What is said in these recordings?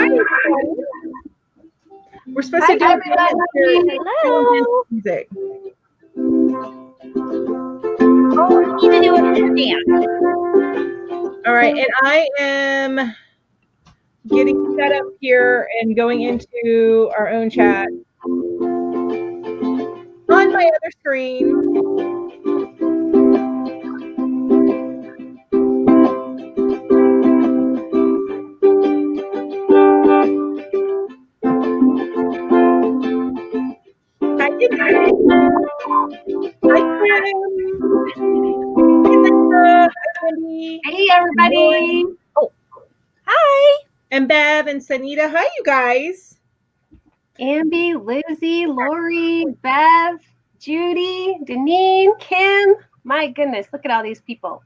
Hi, everybody. We're supposed to do music. Oh, we need to do a dance. All right, and I am getting set up here and going into our own chat on my other screen. Hi, Kim. Hey, everybody. Oh, hi. And Bev and Sanita. Hi, you guys. Ambi, Lizzie, Lori, Bev, Judy, Deneen, Kim. My goodness, look at all these people.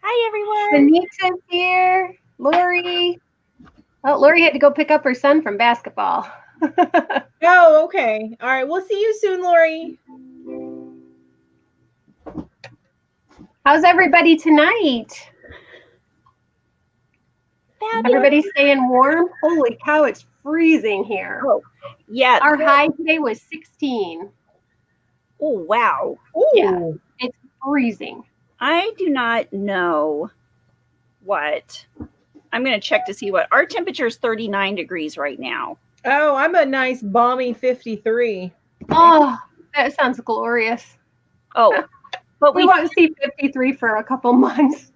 Hi, everyone. Sanita's here. Lori. Oh, Lori had to go pick up her son from basketball. Oh, okay. All right. We'll see you soon, Lori. How's everybody tonight? Everybody staying warm? Holy cow, it's freezing here. Oh, yeah. Our high today was 16. Oh, wow. Ooh. Yeah, it's freezing. I do not know what. I'm going to check to see what. Our temperature is 39 degrees right now. Oh, I'm a nice balmy 53. Oh, that sounds glorious. Oh, but we won't see 53 for a couple months.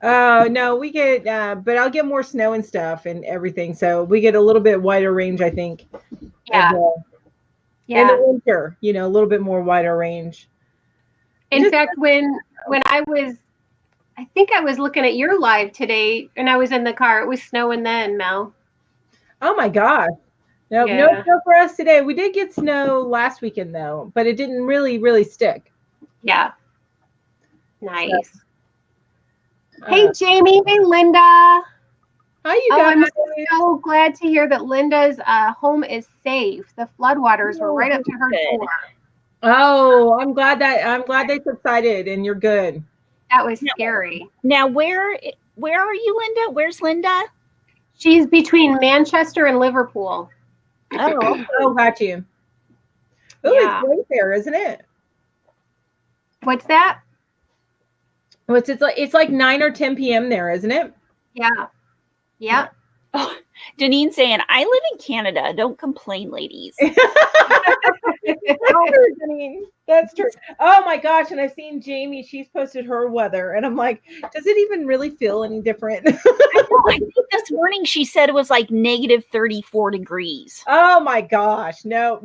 Oh, no, we get, but I'll get more snow and stuff and everything. So we get a little bit wider range, I think. Yeah. In the winter, a little bit more wider range. In fact, when I think I was looking at your live today and I was in the car, it was snowing then, Mel. Oh my God. No snow for us today. We did get snow last weekend though, but it didn't really stick. Yeah. Nice. So, hey, Jamie. Hey, Linda. Hi, you guys. I'm so glad to hear that Linda's home is safe. The floodwaters were right up to her door. Oh, I'm glad they subsided and you're good. That was scary. Now, where are you, Linda? Where's Linda? She's between Manchester and Liverpool. Oh, got you. Oh, yeah. It's right there, isn't it? What's that? Oh, it's like 9 or 10 p.m. there, isn't it? Yeah. Yeah. Oh, Deneen saying, I live in Canada. Don't complain, ladies. That's true. Oh my gosh. And I've seen Jamie, she's posted her weather. And I'm like, does it even really feel any different? I think this morning she said it was like negative 34 degrees. Oh my gosh. No.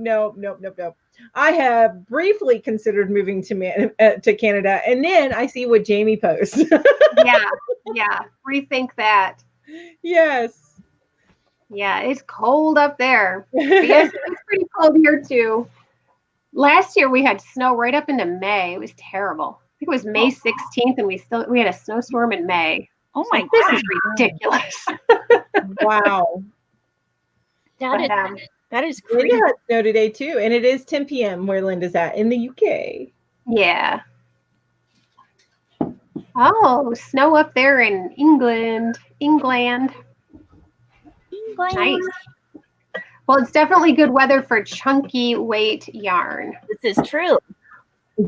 I have briefly considered moving to Canada. And then I see what Jamie posts. Yeah. Rethink that. Yes. Yeah, it's cold up there. Yes, it's pretty cold here too. Last year we had snow right up into May. It was terrible. I think it was May 16th, and we had a snowstorm in May. Oh my God. This is ridiculous. Wow. That is crazy. Linda had snow today too, and it is 10 p.m. where Linda's at in the UK. Yeah. Oh, snow up there in England. Nice. Well, it's definitely good weather for chunky weight yarn. This is true.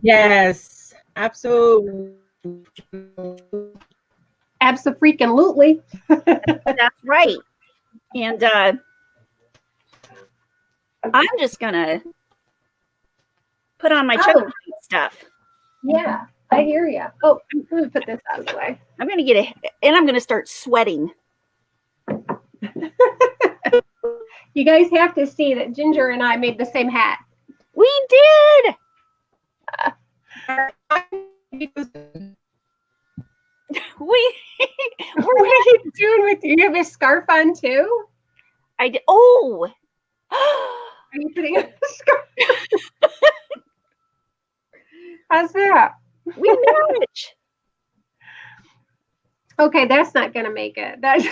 Yes, absolutely. Abso-freaking-lutely. That's right. And I'm just gonna put on my chunky weight stuff. Yeah, I hear you. Oh, I'm gonna put this out of the way. I'm gonna start sweating. You guys have to see that Ginger and I made the same hat. We did. What are you doing with you? You have a scarf on too? I did. Oh. Are you putting on a scarf? How's that? We match. Okay, that's not gonna make it. That's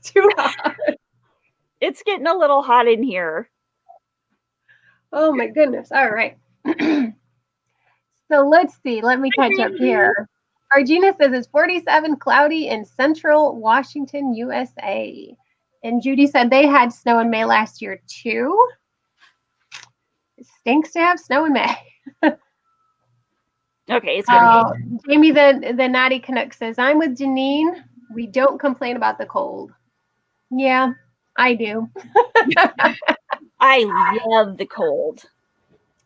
too hot. It's getting a little hot in here. Oh my goodness. All right. So let's see. Let me catch up here. Argina says it's 47, cloudy in central Washington, USA. And Judy said they had snow in May last year too. It stinks to have snow in May. Okay, it's gonna Jamie, the naughty Canuck says, I'm with Janine. We don't complain about the cold. Yeah, I do. I love the cold.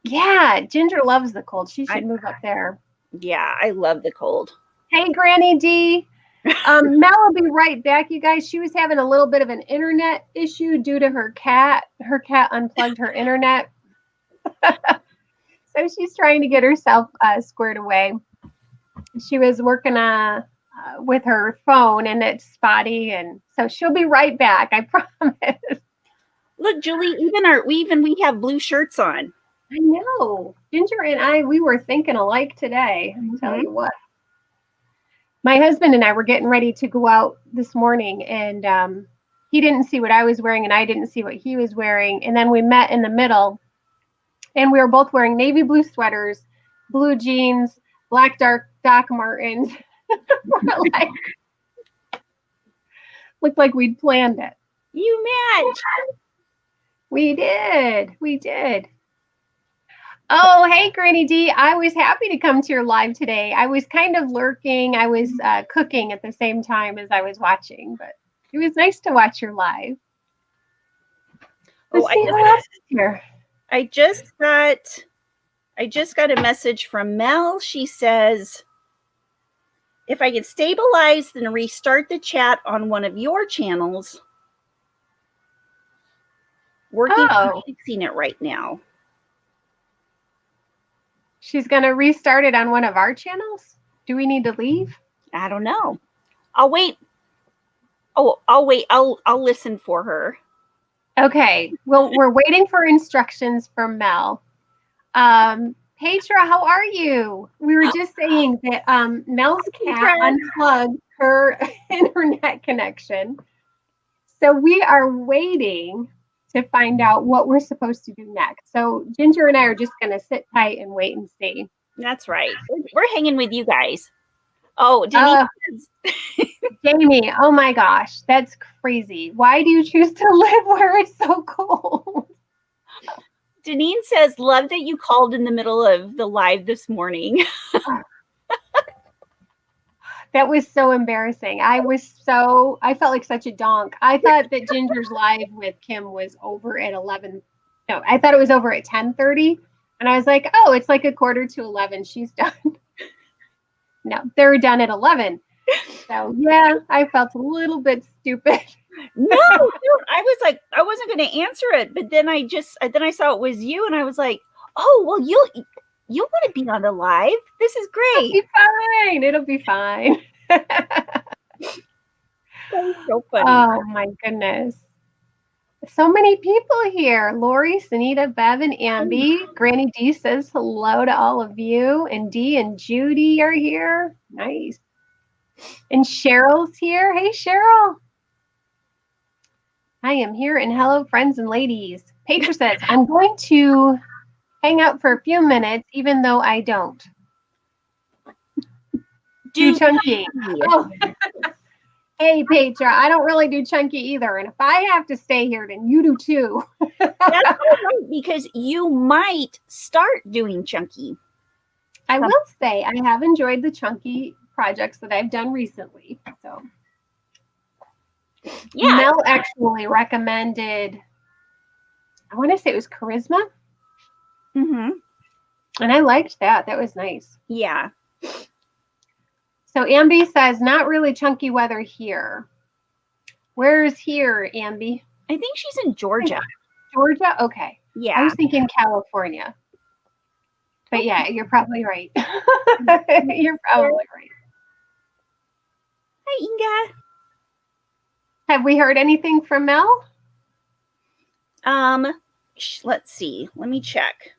Yeah, Ginger loves the cold. She should move up there. Yeah, I love the cold. Hey, Granny D. Mel will be right back, you guys. She was having a little bit of an internet issue due to her cat. Her cat unplugged her internet. So she's trying to get herself squared away. She was working with her phone and it's spotty, and so she'll be right back. I promise. Look, Julie, we have blue shirts on. I know. Ginger and we were thinking alike today. I'll tell you what. My husband and I were getting ready to go out this morning, and he didn't see what I was wearing, and I didn't see what he was wearing. And then we met in the middle, and we were both wearing navy blue sweaters, blue jeans, black Doc Martens. Looked like we'd planned it. You match. We did. Oh, hey, Granny D. I was happy to come to your live today. I was kind of lurking. I was cooking at the same time as I was watching, but it was nice to watch your live. I just got a message from Mel. She says, if I can stabilize and restart the chat on one of your channels, working on fixing it right now. She's going to restart it on one of our channels? Do we need to leave? I don't know. I'll wait. Oh, I'll wait. I'll listen for her. Okay. Well, we're waiting for instructions from Mel. Petra, how are you? We were just saying that Mel's cat unplugged her internet connection. So we are waiting to find out what we're supposed to do next. So Ginger and I are just going to sit tight and wait and see. That's right. We're hanging with you guys. Oh, Denise. Jamie, oh my gosh, that's crazy. Why do you choose to live where it's so cold? Denise says, love that you called in the middle of the live this morning. That was so embarrassing. I felt like such a donk. I thought that Ginger's live with Kim was over at 11. No, I thought it was over at 10:30. And I was like, oh, it's like 11:45. She's done. No, they were done at 11. So yeah, I felt a little bit stupid. No, I was like, I wasn't going to answer it. But then I saw it was you and I was like, oh, well, you want to be on the live. This is great. It'll be fine. That was so funny. Oh my goodness. So many people here. Lori, Sunita, Bev, and Amby. Granny D says hello to all of you. And Dee and Judy are here. Nice. And Cheryl's here. Hey, Cheryl. I am here. And hello, friends and ladies. Petra says, I'm going to hang out for a few minutes, even though I don't. Do chunky. Oh. Hey, Petra, I don't really do chunky either. And if I have to stay here, then you do too. That's all right, because you might start doing chunky. I will say I have enjoyed the chunky projects that I've done recently. So yeah. Mel actually recommended, I want to say it was Charisma. Mm-hmm. And I liked that. That was nice. Yeah. So Amby says, not really chunky weather here. Where's here, Amby? I think she's in Georgia. Georgia? Okay. Yeah. I was thinking California. But yeah, you're probably right. You're probably right. Hi, Inga. Have we heard anything from Mel? Let's see. Let me check.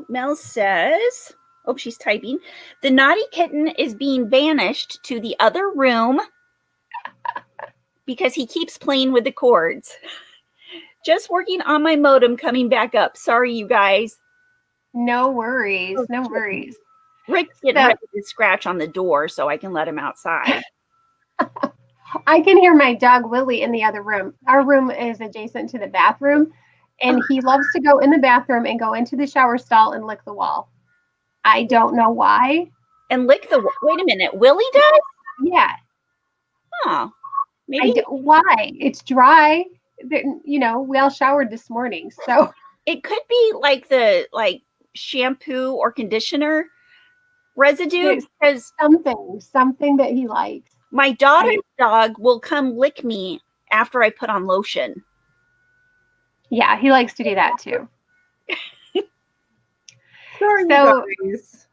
Mel says, oh, she's typing. The naughty kitten is being banished to the other room because he keeps playing with the cords. Just working on my modem, coming back up. Sorry, you guys. No worries. No worries. Rick's getting ready to scratch on the door so I can let him outside. I can hear my dog Willie in the other room. Our room is adjacent to the bathroom, and he loves to go in the bathroom and go into the shower stall and lick the wall. I don't know why. And lick the wall. Wait a minute. Willie does? Yeah. Oh, maybe. Why? It's dry. You know, we all showered this morning, so it could be like the shampoo or conditioner residue. Because something that he likes. My daughter's dog will come lick me after I put on lotion. Yeah, he likes to do that too. Sorry, so, guys.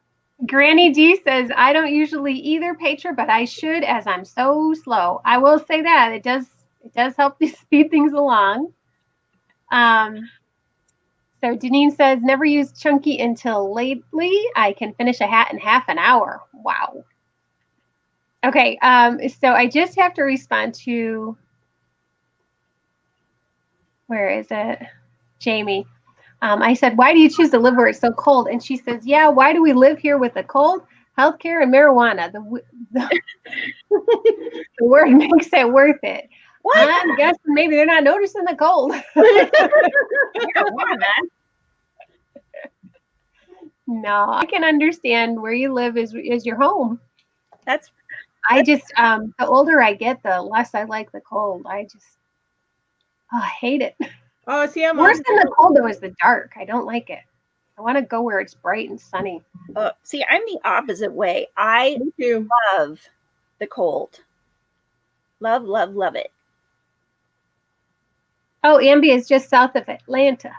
Granny D says, I don't usually either, Petra, but I should as I'm so slow. I will say that it does help to speed things along. So Deneen says, never used Chunky until lately. I can finish a hat in half an hour. Wow. Okay, so I just have to respond to, where is it? Jamie. I said, why do you choose to live where it's so cold? And she says, yeah, why do we live here with the cold, healthcare, and marijuana? The word makes it worth it. What? I'm guessing maybe they're not noticing the cold. No, I can understand where you live is your home. I just, the older I get, the less I like the cold. I hate it. Oh, see, I'm worse than the cold though is the dark. I don't like it. I want to go where it's bright and sunny. See, I'm the opposite way. I love the cold. Love, love, love it. Oh, Amby is just south of Atlanta.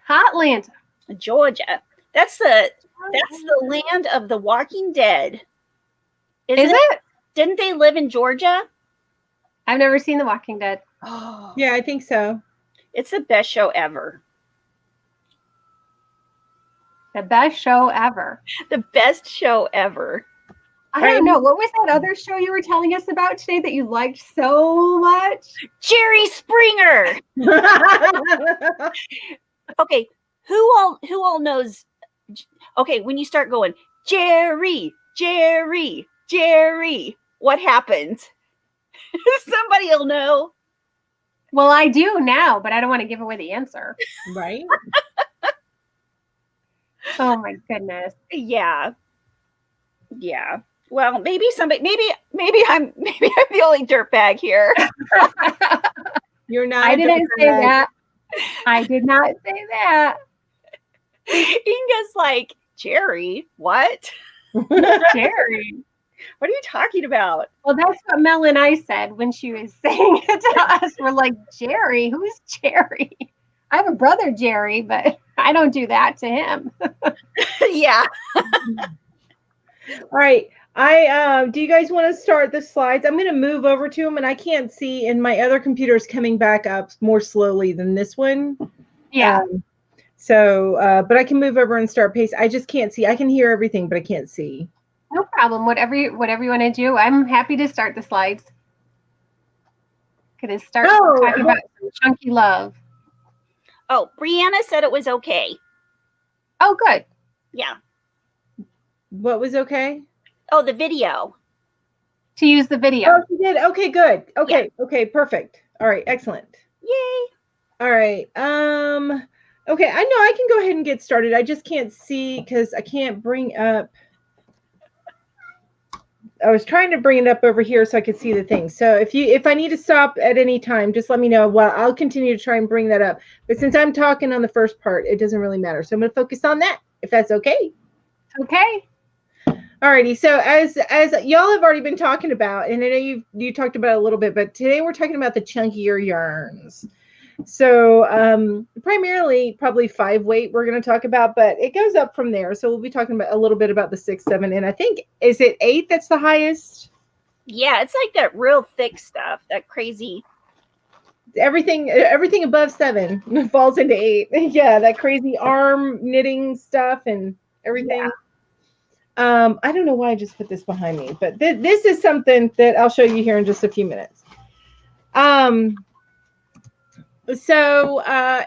Hotlanta. Georgia. That's the land of the Walking Dead. Is it? Didn't they live in Georgia? I've never seen The Walking Dead. Oh. Yeah, I think so. It's the best show ever. The best show ever. The best show ever. I don't know. What was that other show you were telling us about today that you liked so much? Jerry Springer. Okay, who all knows? Okay, when you start going, Jerry, Jerry, Jerry, what happens? Somebody will know. Well, I do now, but I don't want to give away the answer. Right? Oh my goodness. Yeah. Yeah. Well, maybe I'm the only dirtbag here. You're not. I didn't say that. I did not say that. Inga's like, Jerry, what? Jerry. What are you talking about? Well, that's what Mel and I said when she was saying it to us. We're like, Jerry? Who's Jerry? I have a brother, Jerry, but I don't do that to him. Yeah. All right. Do you guys want to start the slides? I'm going to move over to them, and I can't see, and my other computer is coming back up more slowly than this one. Yeah. But I can move over and start paste. I just can't see. I can hear everything, but I can't see. No problem. Whatever you want to do. I'm happy to start the slides. Gonna start talking about some chunky love. Oh, Brianna said it was okay. Oh, good. Yeah. What was okay? Oh, the video. To use the video. Oh, she did. Okay, good. Okay, yeah. Okay, perfect. All right, excellent. Yay. All right. Okay, I know I can go ahead and get started. I just can't see because I can't bring up. I was trying to bring it up over here so I could see the thing. So if I need to stop at any time, just let me know. Well, I'll continue to try and bring that up. But since I'm talking on the first part, it doesn't really matter. So I'm going to focus on that, if that's okay. Okay. Alrighty. So as y'all have already been talking about, and I know you talked about it a little bit, but today we're talking about the chunkier yarns. So primarily probably 5-weight we're going to talk about, but it goes up from there. So we'll be talking about a little bit about the 6, 7, and I think, is it 8 that's the highest? Yeah, it's like that real thick stuff, that crazy. Everything above 7 falls into 8. Yeah, that crazy arm knitting stuff and everything. Yeah. I don't know why I just put this behind me, but this is something that I'll show you here in just a few minutes. So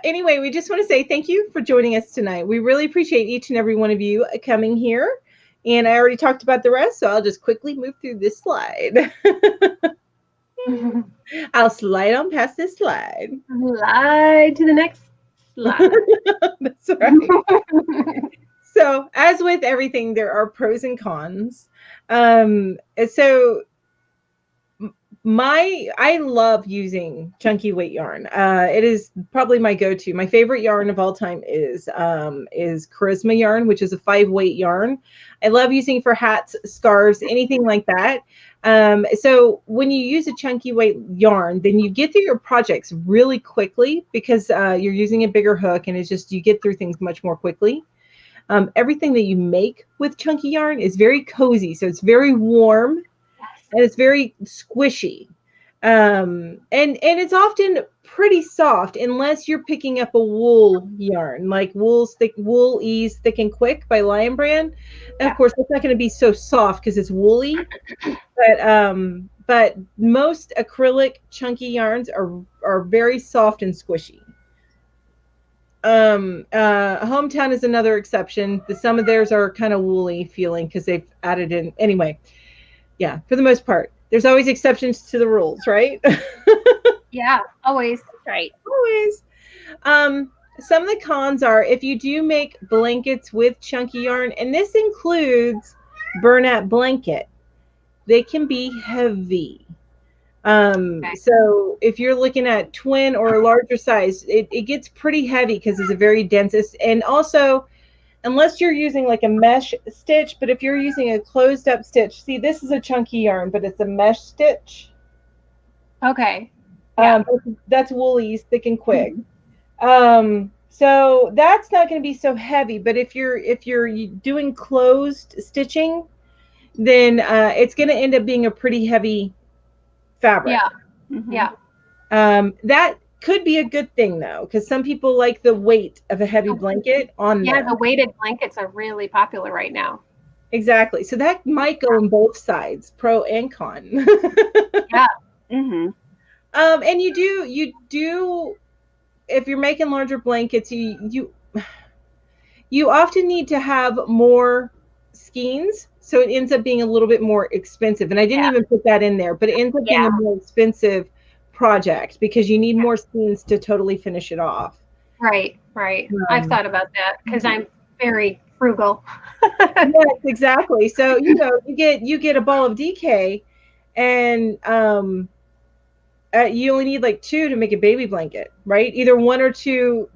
anyway, we just want to say thank you for joining us tonight. We really appreciate each and every one of you coming here And I already talked about the rest, so I'll just quickly move through this slide. I'll slide on past this slide. Slide to the next slide. That's right. So, as with everything, there are pros and cons. So I love using chunky weight yarn. It is probably my go-to. My favorite yarn of all time is Charisma yarn, which is a 5-weight yarn. I love using for hats, scarves, anything like that. So when you use a chunky weight yarn, then you get through your projects really quickly because you're using a bigger hook, and it's just you get through things much more quickly. Everything that you make with chunky yarn is very cozy, so it's very warm. And it's very squishy. And it's often pretty soft unless you're picking up a wool yarn, like Wool Ease Thick and Quick by Lion Brand. And of course, it's not going to be so soft because it's woolly. But most acrylic chunky yarns are very soft and squishy. Hometown is another exception. Some of theirs are kind of woolly feeling because they've added in anyway. Yeah, for the most part. There's always exceptions to the rules, right? Yeah, always. Right. Always. Some of the cons are if you do make blankets with chunky yarn, and this includes Bernat blanket, they can be heavy. So if you're looking at twin or larger size, it gets pretty heavy because it's a very dense, and also unless you're using like a mesh stitch, but if you're using a closed up stitch, see, this is a chunky yarn, but it's a mesh stitch. Okay. Yeah. That's Woolies Thick and Quick. So that's not going to be so heavy, but if you're doing closed stitching, then it's going to end up being a pretty heavy fabric. Yeah. Mm-hmm. Yeah. That could be a good thing though, because some people like the weight of a heavy blanket on them. Yeah, the weighted blankets are really popular right now. Exactly. So that might go on both sides, pro and con. Yeah. Mm-hmm. And you do, if you're making larger blankets, you often need to have more skeins, so it ends up being a little bit more expensive. And I didn't even put that in there, but it ends up being a more expensive project because you need more skeins to totally finish it off. Right. I've thought about that because I'm very frugal. Yes, exactly. So you get a ball of DK, and you only need like 2 to make a baby blanket, right? Either 1 or 2,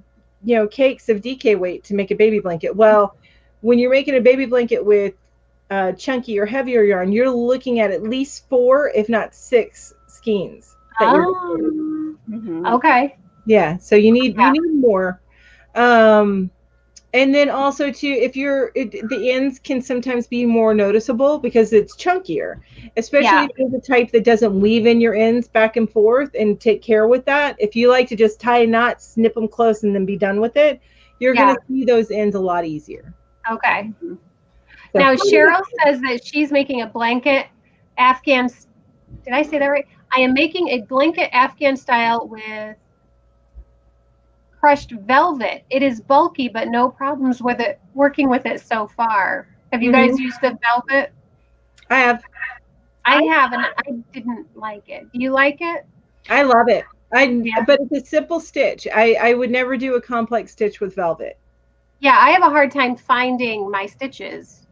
cakes of DK weight to make a baby blanket. Well, when you're making a baby blanket with chunky or heavier yarn, you're looking at least 4, if not 6 skeins. Okay. Yeah, so you need more. And then also too, if the ends can sometimes be more noticeable because it's chunkier, especially if you're the type that doesn't weave in your ends back and forth and take care with that. If you like to just tie a knot, snip them close, and then be done with it, you're going to see those ends a lot easier. Okay. So now Cheryl says that she's making a blanket Afghan. Did I say that right? I am making a blanket Afghan style with crushed velvet. It is bulky, but no problems with it. Working with it so far. Have you guys used the velvet? I have. I have, and I didn't like it. Do you like it? I love it. But it's a simple stitch. I would never do a complex stitch with velvet. Yeah, I have a hard time finding my stitches.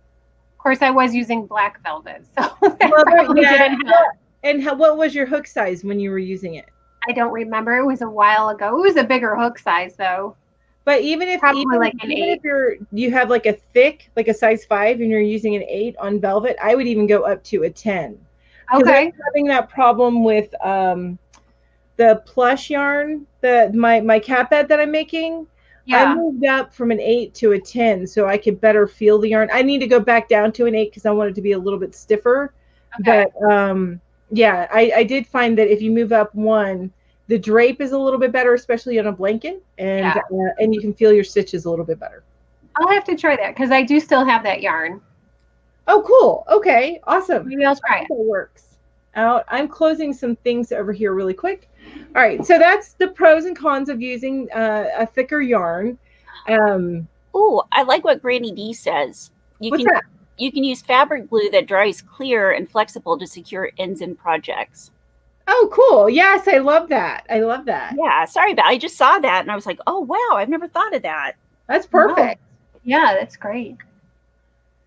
Of course, I was using black velvet, so didn't help. And what was your hook size when you were using it? I don't remember. It was a while ago. It was a bigger hook size, though. But even if you have like a thick, like a size 5, and you're using an 8 on velvet, I would even go up to a 10. Okay. I'm having that problem with the plush yarn, my cat bed that I'm making. Yeah. I moved up from an 8 to a 10 so I could better feel the yarn. I need to go back down to an 8 because I want it to be a little bit stiffer. Okay. But yeah, I did find that if you move up 1, the drape is a little bit better, especially on a blanket, and you can feel your stitches a little bit better. I'll have to try that because I do still have that yarn. Oh, cool. Okay, awesome. Maybe I'll try it. It works out. I'm closing some things over here really quick. All right, so that's the pros and cons of using a thicker yarn. Oh, I like what Granny D says. What's that? You can use fabric glue that dries clear and flexible to secure ends in projects. Oh, cool. Yes, I love that. I love that. Yeah, sorry about. I just saw that and I was like, oh wow, I've never thought of that. That's perfect. Wow. Yeah, that's great.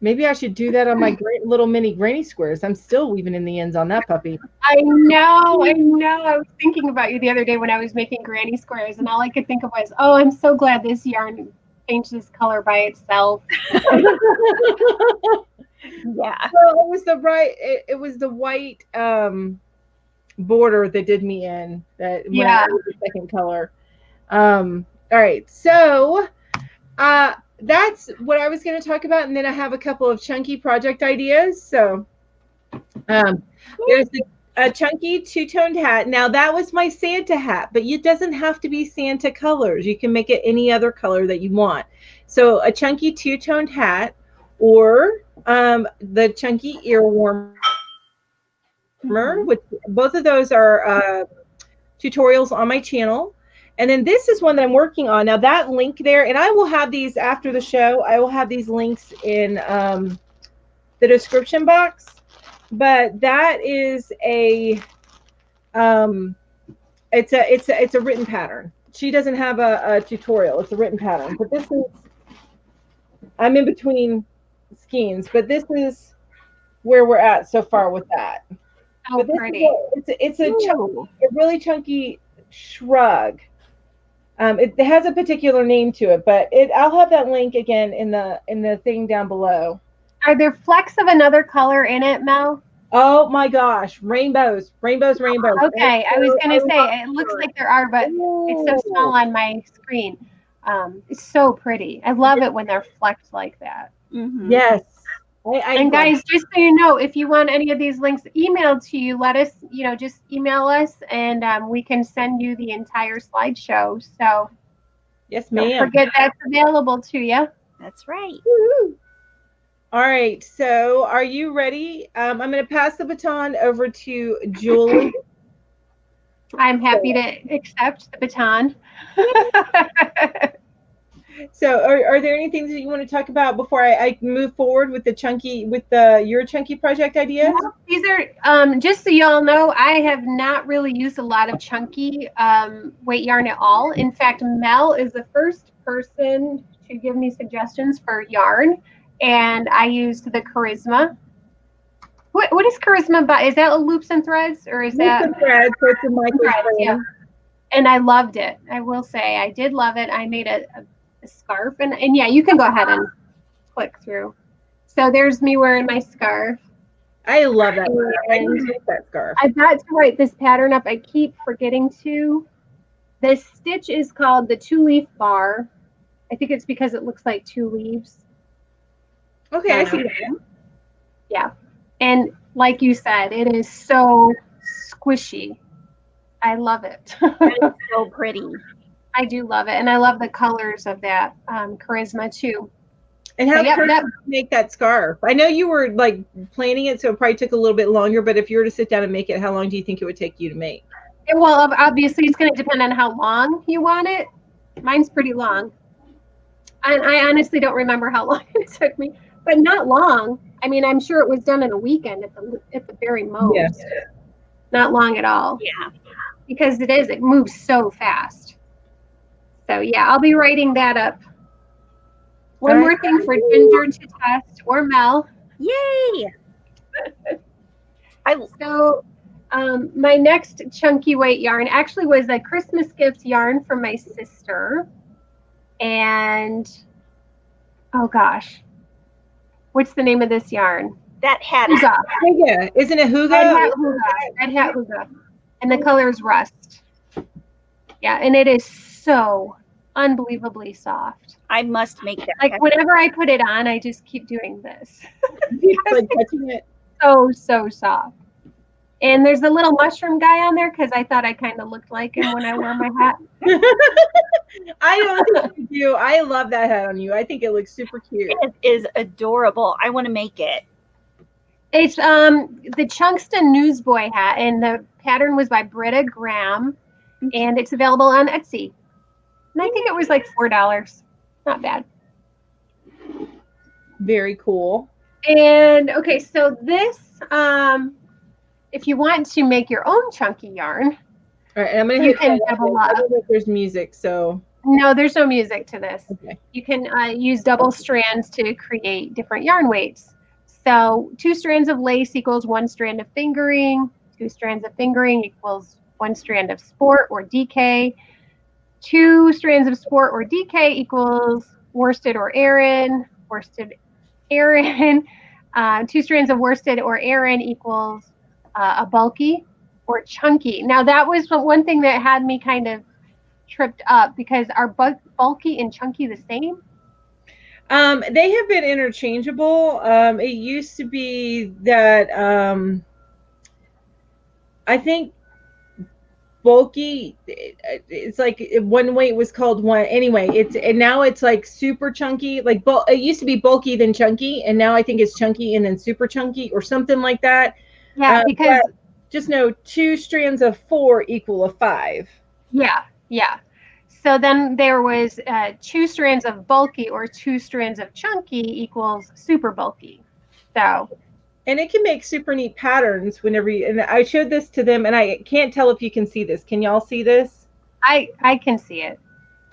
Maybe I should do that on my great little mini granny squares. I'm still weaving in the ends on that puppy. I know. I was thinking about you the other day when I was making granny squares, and all I could think of was, oh, I'm so glad this yarn changed this color by itself. Yeah. Well, it was the white border that did me in that when I was the second color. All right, so that's what I was going to talk about, and then I have a couple of chunky project ideas. So there's a chunky two-toned hat. Now that was my Santa hat, but it doesn't have to be Santa colors. You can make it any other color that you want. So a chunky two-toned hat, or the chunky ear warmer, which both of those are tutorials on my channel. And then this is one that I'm working on. Now that link there, and I will have these after the show. I will have these links in the description box. But that is it's a written pattern. She doesn't have a tutorial. It's a written pattern. But this is, I'm in between skeins, but this is where we're at so far with that. Oh, pretty. It's a really chunky shrug. It has a particular name to it, but I'll have that link again in the thing down below. Are there flecks of another color in it, Mel? Oh my gosh, rainbows. Okay, I was gonna say it looks like there are, but it's so small on my screen. It's so pretty. I love it when they're flecked like that. Mm-hmm. Yes. And guys, just so you know, if you want any of these links emailed to you, let us, just email us, and we can send you the entire slideshow. So yes, ma'am. Don't forget that's available to you. That's right. Woo-hoo. All right. So are you ready? I'm going to pass the baton over to Julie. I'm happy to accept the baton. So are there any things that you want to talk about before I move forward with your chunky project ideas? Yeah, these are, just so y'all know, I have not really used a lot of chunky weight yarn at all. In fact, Mel is the first person to give me suggestions for yarn, and I used the Charisma. What is Charisma by? Is that Loops and Threads, or is that Loops and Threads? So it's a micro threads, yeah. And I loved it. I will say I did love it. I made a scarf, and yeah, you can go ahead and click through. So there's me wearing my scarf. I love that. I like that scarf. I got to write this pattern up. I keep forgetting to. This stitch is called the 2-leaf bar. I think it's because it looks like 2 leaves. Okay, I see that. Yeah, and like you said, it is so squishy. I love it. It's so pretty. I do love it, and I love the colors of that Charisma too. And how did you make that scarf? I know you were like planning it, so it probably took a little bit longer. But if you were to sit down and make it, how long do you think it would take you to make? Well, obviously, it's going to depend on how long you want it. Mine's pretty long, and I honestly don't remember how long it took me, but not long. I mean, I'm sure it was done in a weekend at the very most. Yes. Not long at all. Yeah, because it moves so fast. So yeah, I'll be writing that up. One more thing for Ginger to test, or Mel. Yay! So my next chunky weight yarn actually was a Christmas gift yarn from my sister. And oh gosh, what's the name of this yarn? That hat. Huga. Isn't it Huga? Red Hat Huga. And the color is Rust. Yeah, and it is so unbelievably soft. I must make that. Like whenever I put it on, I just keep doing this. Like touching it. So soft. And there's a little mushroom guy on there because I thought I kind of looked like him when I wore my hat. I don't think you do. I love that hat on you. I think it looks super cute. It is adorable. I want to make it. It's the Chunkston Newsboy hat, and the pattern was by Britta Graham, and it's available on Etsy. And I think it was like $4. Not bad. Very cool. And okay, so this, if you want to make your own chunky yarn, All right, and I'm gonna you hit can that. double I up. don't know if there's music, so No, there's no music to this. okay. You can use double strands to create different yarn weights. So 2 strands of lace equals 1 strand of fingering. 2 strands of fingering equals 1 strand of sport or DK. 2 strands of sport or DK equals worsted or Aran. Worsted, Aran. 2 strands of worsted or Aran equals a bulky or chunky. Now that was one thing that had me kind of tripped up, because are bulky and chunky the same? They have been interchangeable. It used to be that I think bulky, it's like one weight was called one anyway. And now it's like super chunky. Like it used to be bulky then chunky, and now I think it's chunky and then super chunky or something like that. Yeah, because just know 2 strands of 4 equal a 5. Yeah. So then there was 2 strands of bulky or 2 strands of chunky equals super bulky. So, and it can make super neat patterns whenever you, and I showed this to them, and I can't tell if you can see this. Can y'all see this? I can see it.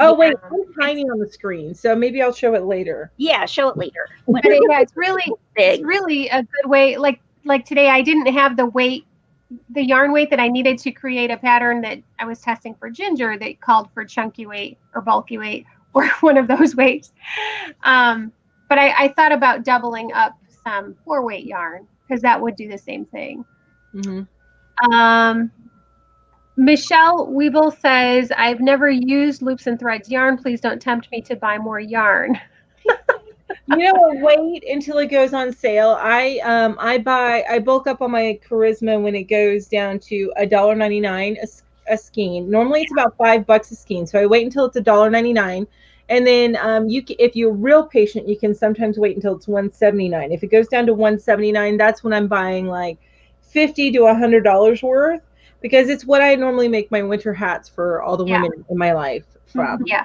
Oh, yeah. wait, I'm tiny on the screen, so maybe I'll show it later. Yeah, show it later. But it's really a good way. Like today, I didn't have the yarn weight that I needed to create a pattern that I was testing for Ginger that called for chunky weight or bulky weight or one of those weights. But I thought about doubling up some 4-weight yarn, because that would do the same thing. Mm-hmm. Michelle Weeble says, I've never used Loops and Threads yarn. Please don't tempt me to buy more yarn. Wait until it goes on sale. I bulk up on my Charisma when it goes down to $1.99 a skein. Normally it's about $5 a skein, so I wait until it's $1.99, and then if you're real patient, you can sometimes wait until it's $1.79. If it goes down to $1.79, that's when I'm buying like $50 to $100 worth, because it's what I normally make my winter hats for all the women in my life from. Yeah.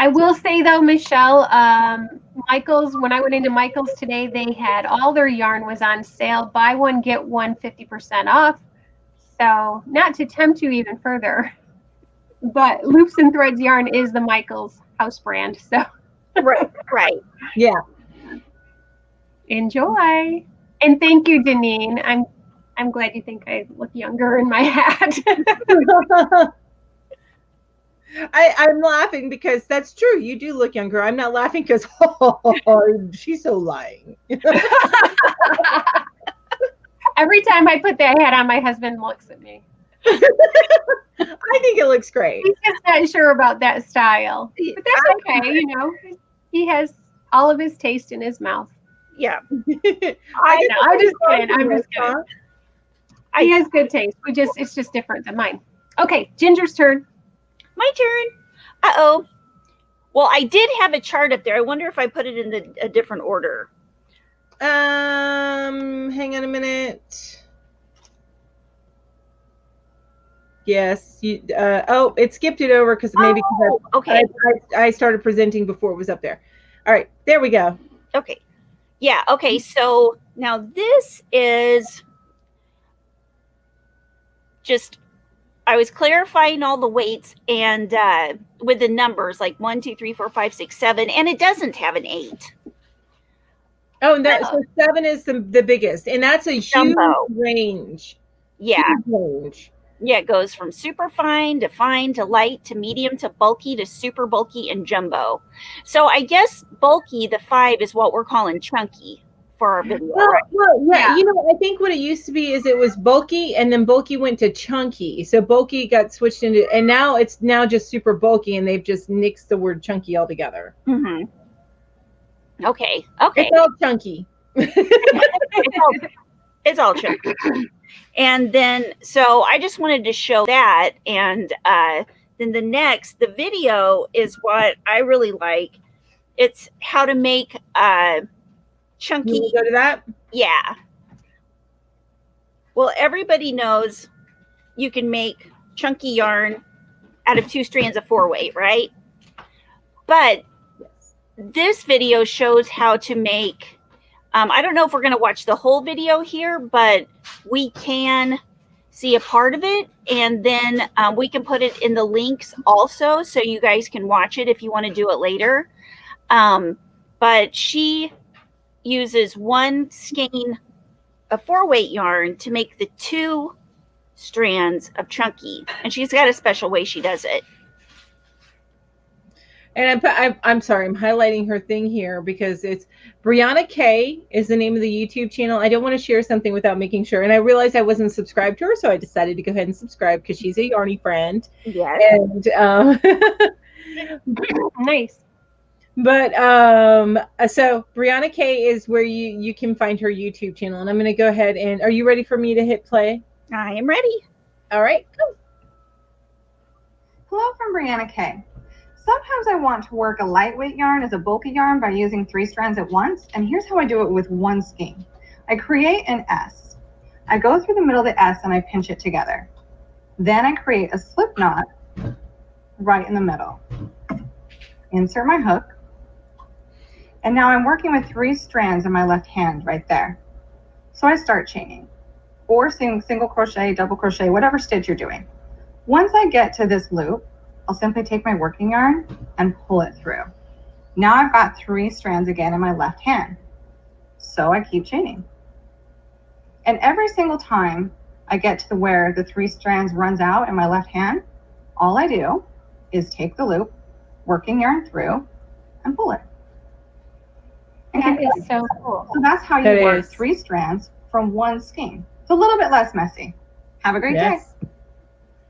I will say though, Michelle, Michael's, when I went into Michael's today, they had all their yarn was on sale. Buy one, get one 50% off. So not to tempt you even further, but Loops and Threads yarn is the Michael's house brand. So right. Yeah. Enjoy. And thank you, Deneen. I'm glad you think I look younger in my hat. I'm laughing because that's true. You do look younger. I'm not laughing because she's so lying. Every time I put that hat on, my husband looks at me. I think it looks great. He's just not sure about that style. But that's okay, He has all of his taste in his mouth. Yeah. I'm just kidding. He has good taste. It's just different than mine. Okay, Ginger's turn. My turn. Uh-oh. Well, I did have a chart up there. I wonder if I put it in a different order. Hang on a minute. Yes. It skipped it over because maybe okay. I started presenting before it was up there. All right, there we go. Okay. Yeah. Okay. So now this is just, I was clarifying all the weights and with the numbers like 1, 2, 3, 4, 5, 6, 7, and it doesn't have an 8. Oh, and so 7 is the biggest, and that's a huge range. Yeah. Huge range. Yeah, it goes from super fine to light to medium to bulky to super bulky and jumbo. So I guess bulky, the 5, is what we're calling chunky for our video. Well, yeah. I think what it used to be is it was bulky, and then bulky went to chunky. So bulky got switched into, and now it's just super bulky, and they've just nixed the word chunky altogether. Mm-hmm. Okay. It's all chunky. It's all chunky. And then, so I just wanted to show that. And then the video is what I really like. It's how to make chunky. You go to that? Yeah. Well, everybody knows you can make chunky yarn out of 2 strands of 4-weight, right? But this video shows how to make I don't know if we're going to watch the whole video here, but we can see a part of it, and then we can put it in the links also, so you guys can watch it if you want to do it later. But she uses one skein of 4-weight yarn to make the 2 strands of chunky, and she's got a special way she does it. And I'm sorry, I'm highlighting her thing here because it's Brianna K is the name of the YouTube channel. I don't want to share something without making sure. And I realized I wasn't subscribed to her, so I decided to go ahead and subscribe because she's a yarny friend. Yes. And Nice. But so Brianna K is where you can find her YouTube channel. And I'm going to go ahead and are you ready for me to hit play? I am ready. All right. Go. Hello from Brianna K. Sometimes I want to work a lightweight yarn as a bulky yarn by using 3 strands at once, and here's how I do it with one skein. I create an S. I go through the middle of the S and I pinch it together. Then I create a slip knot right in the middle. Insert my hook. And now I'm working with 3 strands in my left hand right there. So I start chaining, or single crochet, double crochet, whatever stitch you're doing. Once I get to this loop, I'll simply take my working yarn and pull it through. Now I've got 3 strands again in my left hand. So I keep chaining. And every single time I get to where the 3 strands runs out in my left hand, all I do is take the loop, working yarn through, and pull it. And That is so cool. so that's how you work 3 strands from one skein. It's a little bit less messy. Have a great day.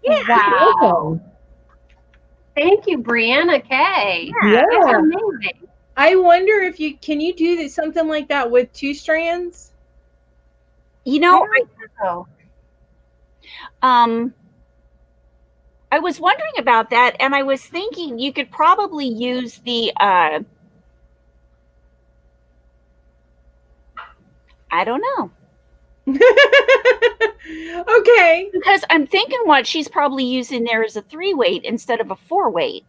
Yeah. Wow. Thank you, Brianna K. Yeah. That's amazing. I wonder if can you do something like that with 2 strands? You know, Oh. I was wondering about that, and I was thinking you could probably use the I don't know. Okay. Because I'm thinking what she's probably using there is a 3-weight instead of a 4-weight.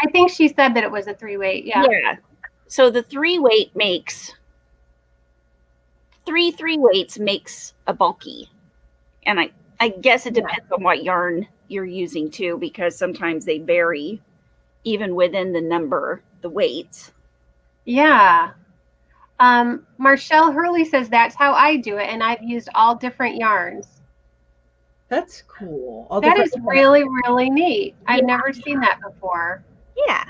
I think she said that it was a 3-weight. Yeah. Yeah. So the 3-weight makes 3 3-weights makes a bulky. And I guess it depends on what yarn you're using too, because sometimes they vary even within the weights. Yeah. Marshall Hurley says that's how I do it, and I've used all different yarns. That's cool. That is really, really neat. I've never seen that before. Yeah.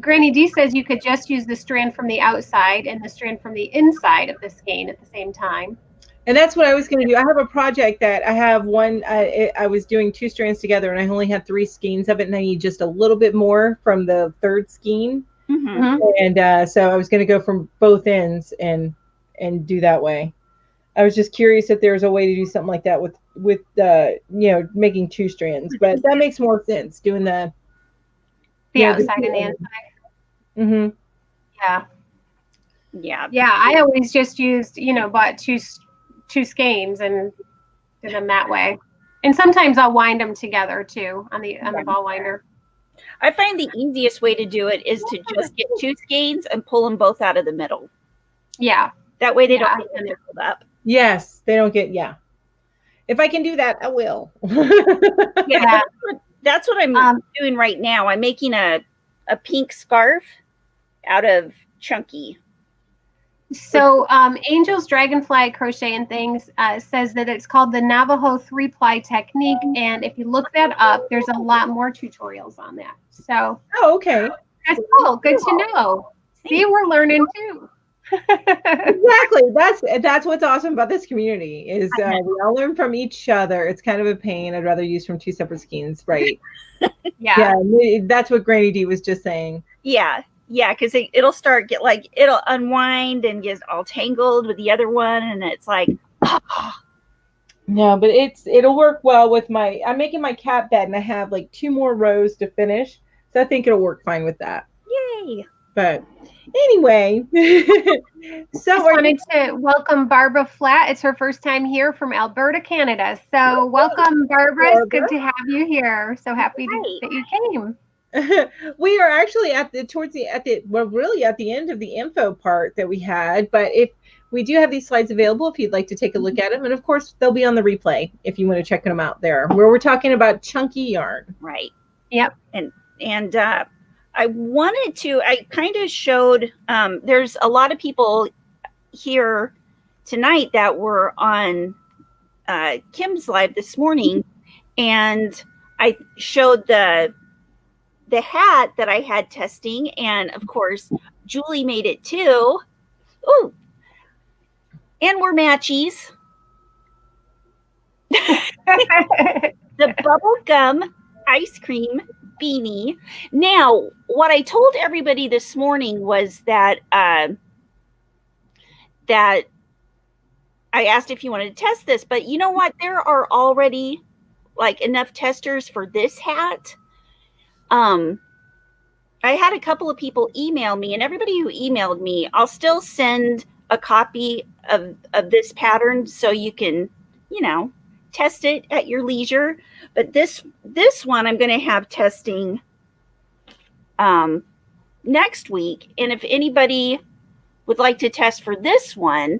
Granny D says you could just use the strand from the outside and the strand from the inside of the skein at the same time. And that's what I was going to do. I have a project that I have one. I was doing 2 strands together, and I only had 3 skeins of it, and I need just a little bit more from the 3rd skein. Mm-hmm. And so I was going to go from both ends and do that way. I was just curious if there's a way to do something like that with making 2 strands, but that makes more sense doing the outside and the inside. Mm-hmm. Yeah. Yeah. Yeah. I always just used, bought two skeins and did them that way. And sometimes I'll wind them together too on the ball winder. I find the easiest way to do it is to just get 2 skeins and pull them both out of the middle. Yeah. That way they don't get nickeled up. Yes, they don't get, If I can do that, I will. Yeah. That's what I'm doing right now. I'm making a pink scarf out of chunky. So Angel's Dragonfly Crochet and Things says that it's called the Navajo 3-ply technique. And if you look that up, there's a lot more tutorials on that. So okay. That's cool. Good to know. See, we're learning too. Exactly. That's what's awesome about this community is we all learn from each other. It's kind of a pain. I'd rather use from 2 separate skeins, right? Yeah. That's what Granny D was just saying. Yeah, because it'll start it'll unwind and get all tangled with the other one, and it's like, No, but it'll work well with I'm making my cat bed, and I have 2 more rows to finish, so I think it'll work fine with that. Yay! But anyway, so I wanted to welcome Barbara Flatt. It's her first time here from Alberta, Canada. So welcome, Barbara. It's good to have you here. So happy that you came. We are actually at the end of the info part that we had, but if we do have these slides available, if you'd like to take a look at them, and of course they'll be on the replay if you want to check them out there, where we're talking about chunky yarn. Right. Yep. And I kind of showed, there's a lot of people here tonight that were on Kim's live this morning, and I showed the hat that I had testing, and of course Julie made it too. Ooh, and we're matchies. The bubble gum ice cream beanie. Now, what I told everybody this morning was that that I asked if you wanted to test this, but you know what? There are already like enough testers for this hat. I had a couple of people email me, and everybody who emailed me, I'll still send a copy of this pattern so you can, test it at your leisure. But this one I'm going to have testing next week. And if anybody would like to test for this one,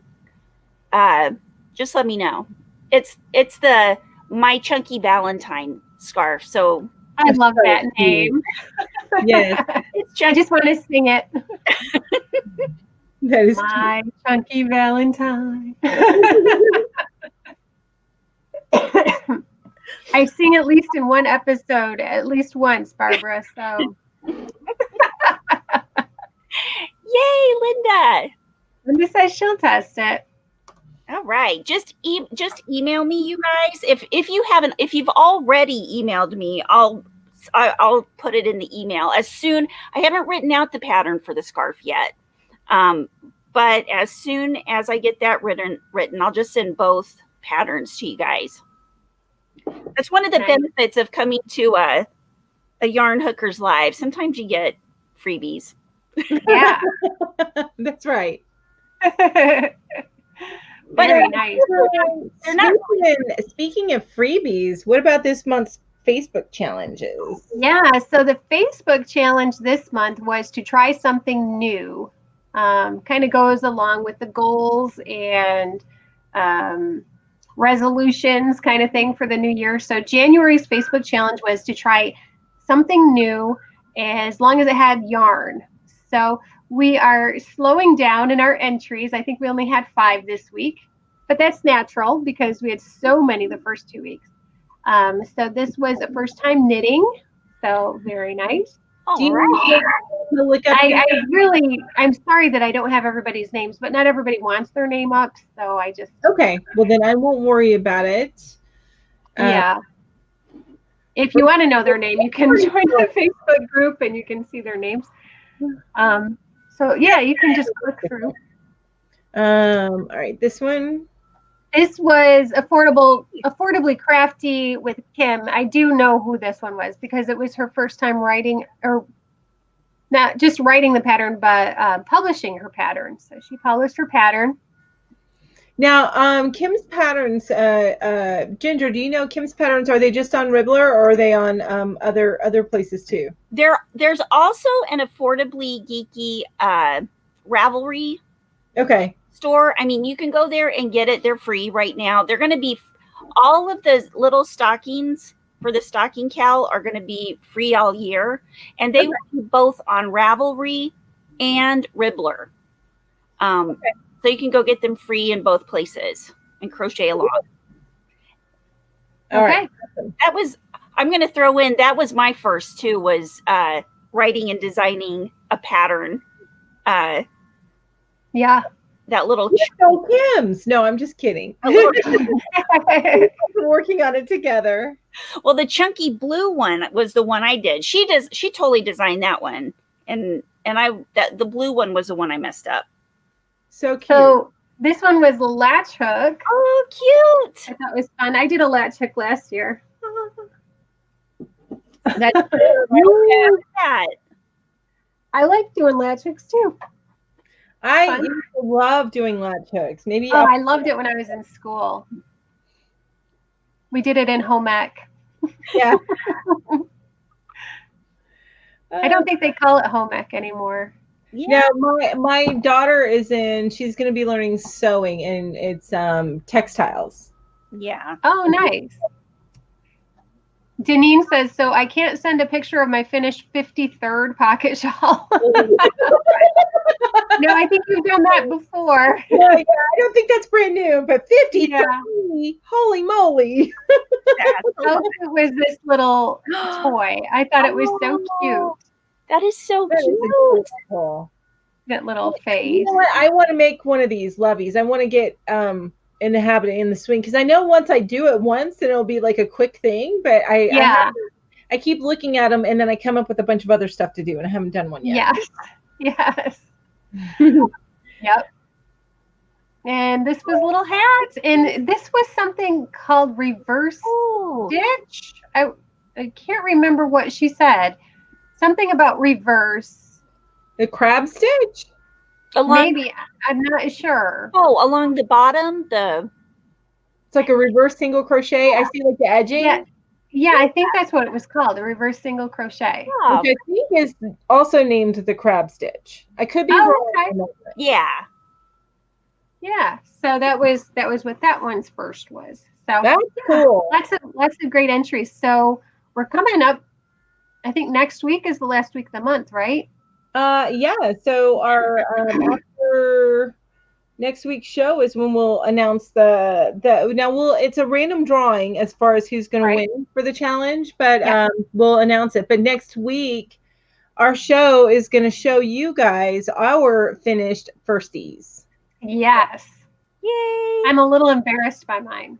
just let me know. It's the My Chunky Valentine scarf. So I love that name. Yes. I just want to sing it. That is My Chunky Valentine. I sing at least in one episode, at least once, Barbara. So, yay, Linda! Linda says she'll test it. All right, just email me, you guys. If you've already emailed me, I'll put it in the email as soon. I haven't written out the pattern for the scarf yet, but as soon as I get that written, I'll just send both patterns to you guys. That's one of the benefits of coming to a Yarn Hookers live. Sometimes you get freebies. Yeah, that's right. But very nice. They're not. Speaking of freebies, what about this month's Facebook challenges? Yeah, so the Facebook challenge this month was to try something new. Kind of goes along with the goals and resolutions kind of thing for the new year. So January's Facebook challenge was to try something new as long as it had yarn. So we are slowing down in our entries. I think we only had 5 this week, but that's natural because we had so many the first 2 weeks. So this was a first time knitting. So very nice. All right. I'm sorry that I don't have everybody's names, but not everybody wants their name up. So I just. Okay. Well, then I won't worry about it. Yeah. If you want to know their name, you can join the Facebook group and you can see their names. So yeah, you can just click through. All right, this one. This was affordably crafty with Kim. I do know who this one was because it was her first time writing, or not just writing the pattern, but publishing her pattern. So she published her pattern. Now, Kim's patterns, Ginger, do you know Kim's patterns? Are they just on Ribbler, or are they on other places too? There's also an affordably geeky Ravelry. Okay. Store. I mean, you can go there and get it. They're free right now. They're going to be all of the little stockings for the stocking cowl are going to be free all year, and they will be both on Ravelry and Ribbler. So you can go get them free in both places and crochet along. All right. That was, I'm going to throw in, that was my first too, was writing and designing a pattern. Yeah. That little. Kim's. No, I'm just kidding. We've been working on it together. Well, the chunky blue one was the one I did. She totally designed that one. And the blue one was the one I messed up. So cute. So this one was latch hook. Oh, cute. I thought it was fun. I did a latch hook last year. That's that. I like doing latch hooks too. I used to love doing latch hooks. Maybe. Oh, I loved it when I was in school. We did it in home ec. Yeah. I don't think they call it home ec anymore. Yeah. No, my daughter she's going to be learning sewing, and it's textiles. Yeah. Oh, nice. Deneen says, so I can't send a picture of my finished 53rd pocket shawl. No, I think you've done that before. Yeah, I don't think that's brand new, but 53, Yeah. holy moly. Oh, it was this little toy. I thought it was so cute. That is so That is cute. adorable. That little face. You know what? I want to make one of these loveys. I want to get in the habit in the swing, because I know once I do it once, then it'll be like a quick thing. But I keep looking at them, and then I come up with a bunch of other stuff to do, and I haven't done one yet. Yes. Yep. And this was little hats, and this was something called reverse stitch. I can't remember what she said. Something about reverse. The crab stitch? Maybe. I'm not sure. Oh, along the bottom, It's like a reverse single crochet. I see like the edging. Yeah, I think that's what it was called, a reverse single crochet. Oh, Which I think is also named the crab stitch. I could be wrong. Okay. yeah. Yeah. So that was what that one's first was. So That's cool. Lots of great entries. So we're coming up. I think next week is the last week of the month, right? Yeah. So our after next week's show is when we'll announce it's a random drawing as far as who's going to win for the challenge, but we'll announce it. But next week, our show is going to show you guys our finished firsties. Yes. Yay. I'm a little embarrassed by mine.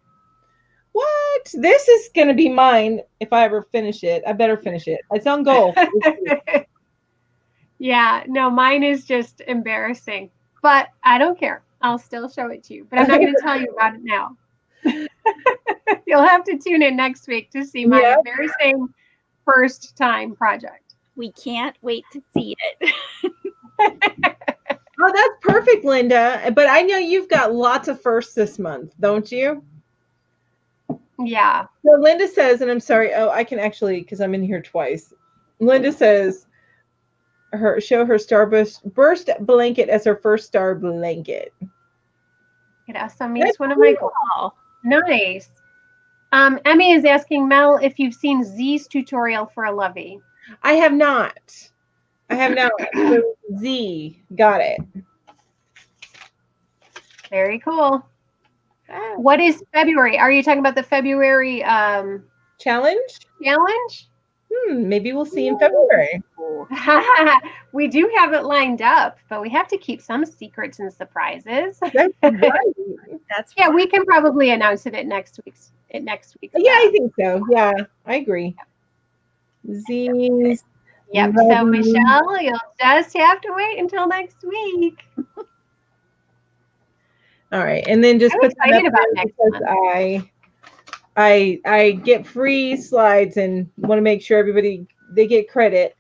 What? This is going to be mine if I ever finish it. I better finish it. It's on goal. Yeah, no, mine is just embarrassing, but I don't care. I'll still show it to you, but I'm not going to tell you about it now. You'll have to tune in next week to see my very same first time project. We can't wait to see it. Oh, that's perfect, Linda. But I know you've got lots of firsts this month, don't you? Yeah. So Linda says, and I'm sorry, I can actually, because I'm in here twice. Linda says show her starburst blanket as her first star blanket. It also means one of my goals. Nice. Emmy is asking Mel if you've seen Z's tutorial for a lovey. I have not. So Z, got it. Very cool. What is February? Are you talking about the February challenge? Maybe we'll see in February. We do have it lined up, but we have to keep some secrets and surprises. That's right. We can probably announce it at next week's. Yeah, I think so. Yeah, I agree. Z's. Yep. So Michelle, you'll just have to wait until next week. All right, and then just put excited about next month. I get free slides and want to make sure they get credit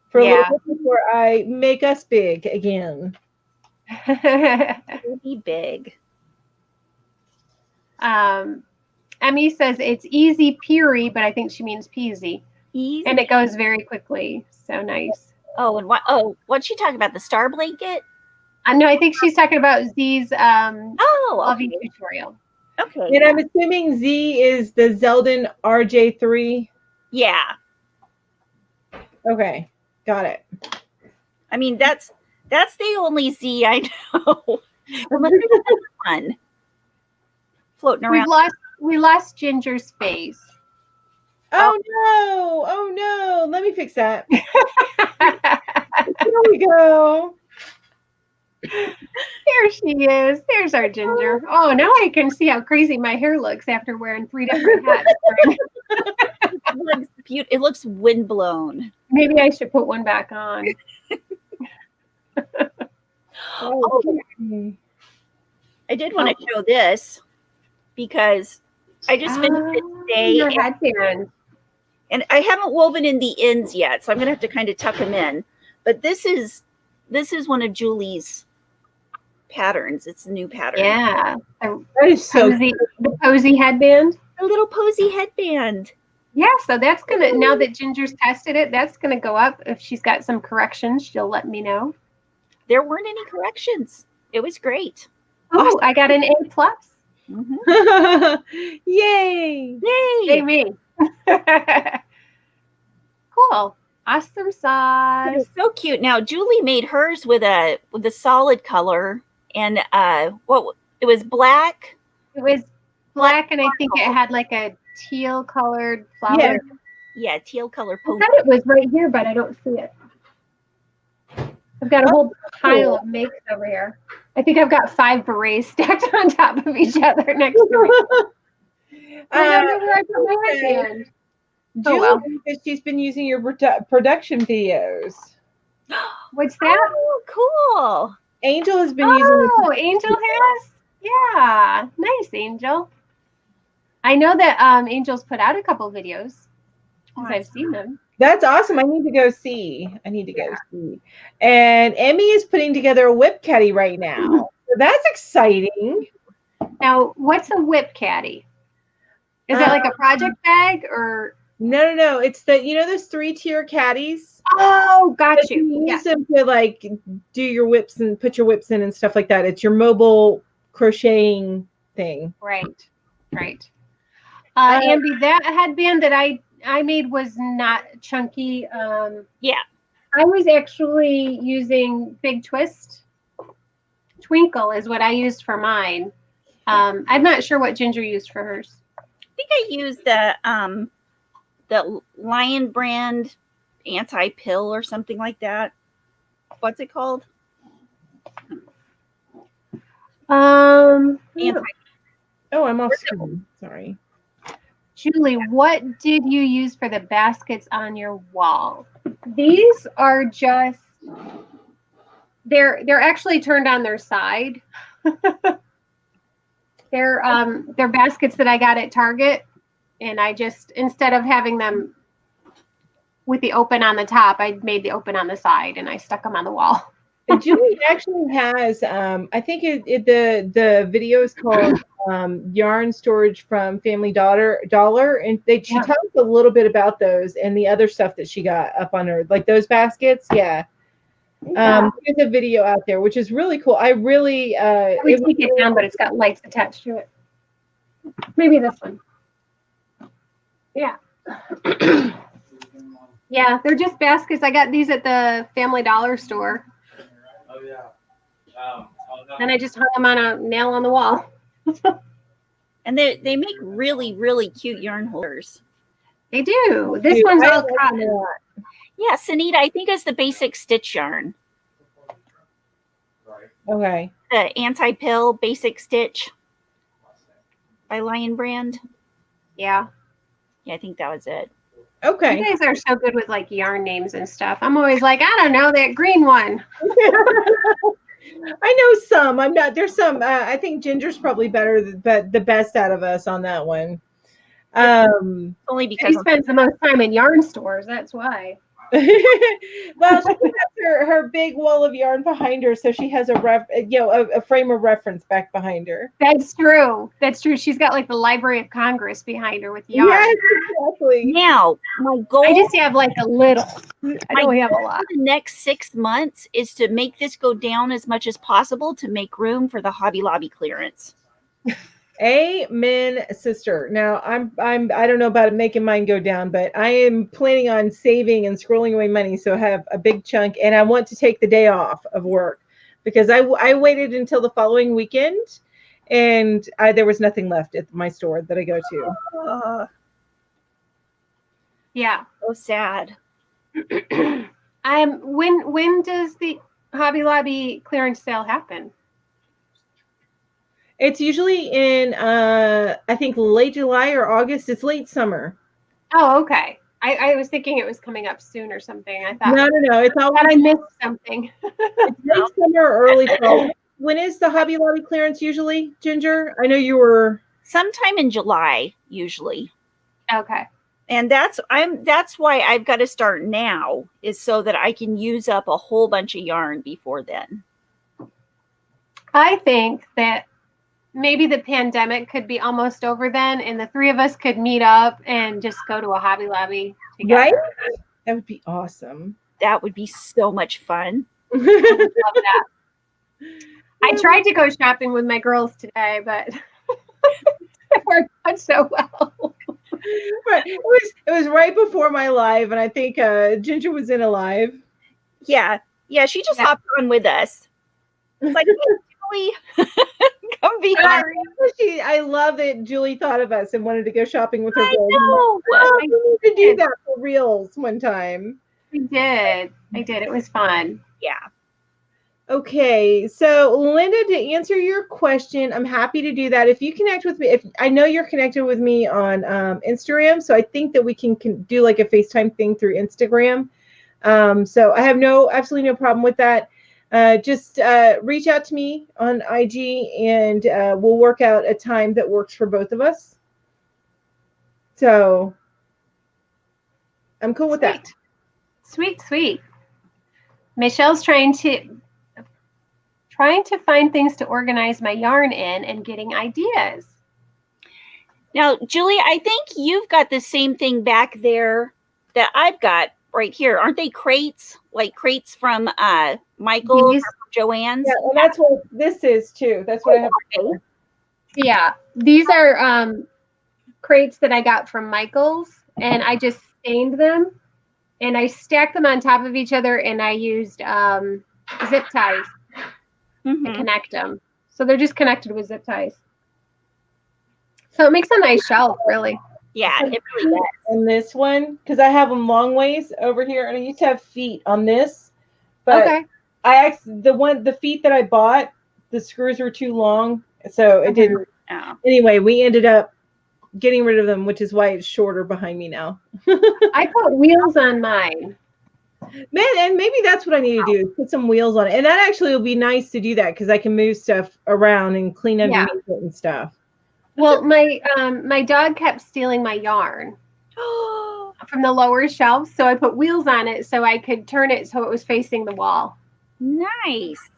for a little bit before I make us big again. Be big. Emmy says it's easy peary, but I think she means peasy. Easy. And it goes very quickly. So nice. Oh, and what's she talking about? The star blanket? No, I think she's talking about Z's lovey tutorial. Okay. And I'm assuming Z is the Zeldin RJ3. Yeah. Okay, got it. I mean, that's the only Z I know. Unless there's one floating around. We lost Ginger's face. Oh no! Let me fix that. There we go. There she is. There's our Ginger. Oh, now I can see how crazy my hair looks after wearing 3 different hats. It looks windblown. Maybe I should put one back on. I did want to show this because I just finished it today. Your headband. And I haven't woven in the ends yet, so I'm going to have to kind of tuck them in. But this is This one of Julie's patterns. It's a new pattern. Yeah. That is so the posy headband. A little posy headband. Yeah, so that's gonna, now that Ginger's tested it, that's gonna go up. If she's got some corrections, she'll let me know. There weren't any corrections. It was great. Oh, I got an A+. Mhm. Yay! Yay! Hey, me. Cool. Awesome It sauce. was so cute. Now Julie made hers with a solid color, and it was black. It was black, and I think it had like a teal colored flower. Yeah. Yeah, teal color I post. thought it was right here, but I don't see it. I've got a whole pile of makes over here. I think I've got 5 berets stacked on top of each other next to me. I don't know where I put my headband. Julie, Oh, well. because she's been using your production videos. What's that? Oh, cool. Angel has been using. Oh, Angel has? Yeah. Nice, Angel. I know that Angel's put out a couple videos because I've seen them. That's awesome. I need to go see. See. And Emmy is putting together a whip caddy right now. So that's exciting. Now, what's a whip caddy? Is that like a project bag or? No. It's those 3-tier caddies. Oh, got you. You Yeah. use them to like do your whips and put your whips in and stuff like that. It's your mobile crocheting thing. Right. Ambi, that headband that I made was not chunky. Yeah. I was actually using Big Twist. Twinkle is what I used for mine. I'm not sure what Ginger used for hers. I think I used the Lion brand anti-pill or something like that. What's it called? Anti- Oh, I'm off screen. Sorry. Julie, what did you use for the baskets on your wall? These are just, they're actually turned on their side. They're baskets that I got at Target, and I just, instead of having them with the open on the top, I made the open on the side and I stuck them on the wall. Julie actually has, I think the video is called Yarn Storage from Family Dollar, and she talks a little bit about those and the other stuff that she got up on her, like those baskets. Yeah. There's a video out there, which is really cool. I really, we take it down, but it's got lights attached to it. Maybe this one. Yeah. Yeah, they're just baskets. I got these at the Family Dollar store. Oh yeah. And I just hung them on a nail on the wall. And they make really, really cute yarn holders. They do. This one's all cotton. Yeah, Sanita, I think it's the basic stitch yarn. Okay. The anti-pill basic stitch by Lion brand. Yeah. Yeah, I think that was it. Okay. You guys are so good with like yarn names and stuff. I'm always like, I don't know that green one. I know some. I'm not. There's some. I think Ginger's probably better, but the best out of us on that one. Only because She spends the most time in yarn stores. That's why. Well, she has her big wall of yarn behind her, so she has a frame of reference back behind her. That's true. That's true. She's got like the Library of Congress behind her with yarn. Yes, exactly. now my goal. I just have like a little. I don't have a lot. For the next 6 months is to make this go down as much as possible to make room for the Hobby Lobby clearance. Amen, sister. Now I don't know about making mine go down, but I am planning on saving and scrolling away money so I have a big chunk, and I want to take the day off of work because I waited until the following weekend, and there was nothing left at my store that I go to. Yeah. So sad. When does the Hobby Lobby clearance sale happen? It's usually in I think late July or August. It's late summer. Oh, okay. I was thinking it was coming up soon or something. I thought No. It's always I missed something. it's late summer or early fall. When is the Hobby Lobby clearance usually, Ginger? I know you were Sometime in July, usually. Okay. And that's why I've got to start now, is so that I can use up a whole bunch of yarn before then. I think that maybe the pandemic could be almost over then, and the three of us could meet up and just go to a Hobby Lobby together. Right? That would be awesome. That would be so much fun. I would love that. I tried to go shopping with my girls today, but it worked out so well. Right. It was right before my live, and I think Ginger was in a live. Yeah. Yeah, she just hopped on with us. It's like, hey, Julie, come be here. I love that Julie thought of us and wanted to go shopping with her I girls. know. Oh, we need to do that for reals one time. I did. It was fun. Yeah. Okay, so Linda, to answer your question, I'm happy to do that. If you connect with me, if I know you're connected with me on Instagram, so I think that we can do like a FaceTime thing through Instagram. So I have absolutely no problem with that. Just reach out to me on IG, and we'll work out a time that works for both of us. So I'm cool with that. Sweet. Michelle's trying to find things to organize my yarn in and getting ideas. Now, Julie, I think you've got the same thing back there that I've got right here. Aren't they crates? Like crates from Michael or Joanne's? Yeah, and that's what this is too. That's what I have. Okay. Yeah, these are crates that I got from Michael's, and I just stained them, and I stacked them on top of each other, and I used zip ties to connect them. So they're just connected with zip ties. So it makes a nice shelf, really. Yeah, it really does. And this one, because I have them long ways over here, and I used to have feet on this, but the feet that I bought, the screws were too long, so it didn't. Oh. Anyway, we ended up getting rid of them, which is why it's shorter behind me now. I put wheels on mine. Man, and maybe that's what I need to do, is put some wheels on it. And that actually will be nice to do that, because I can move stuff around and clean underneath it and stuff. Well, my dog kept stealing my yarn from the lower shelves, so I put wheels on it so I could turn it so it was facing the wall. Nice.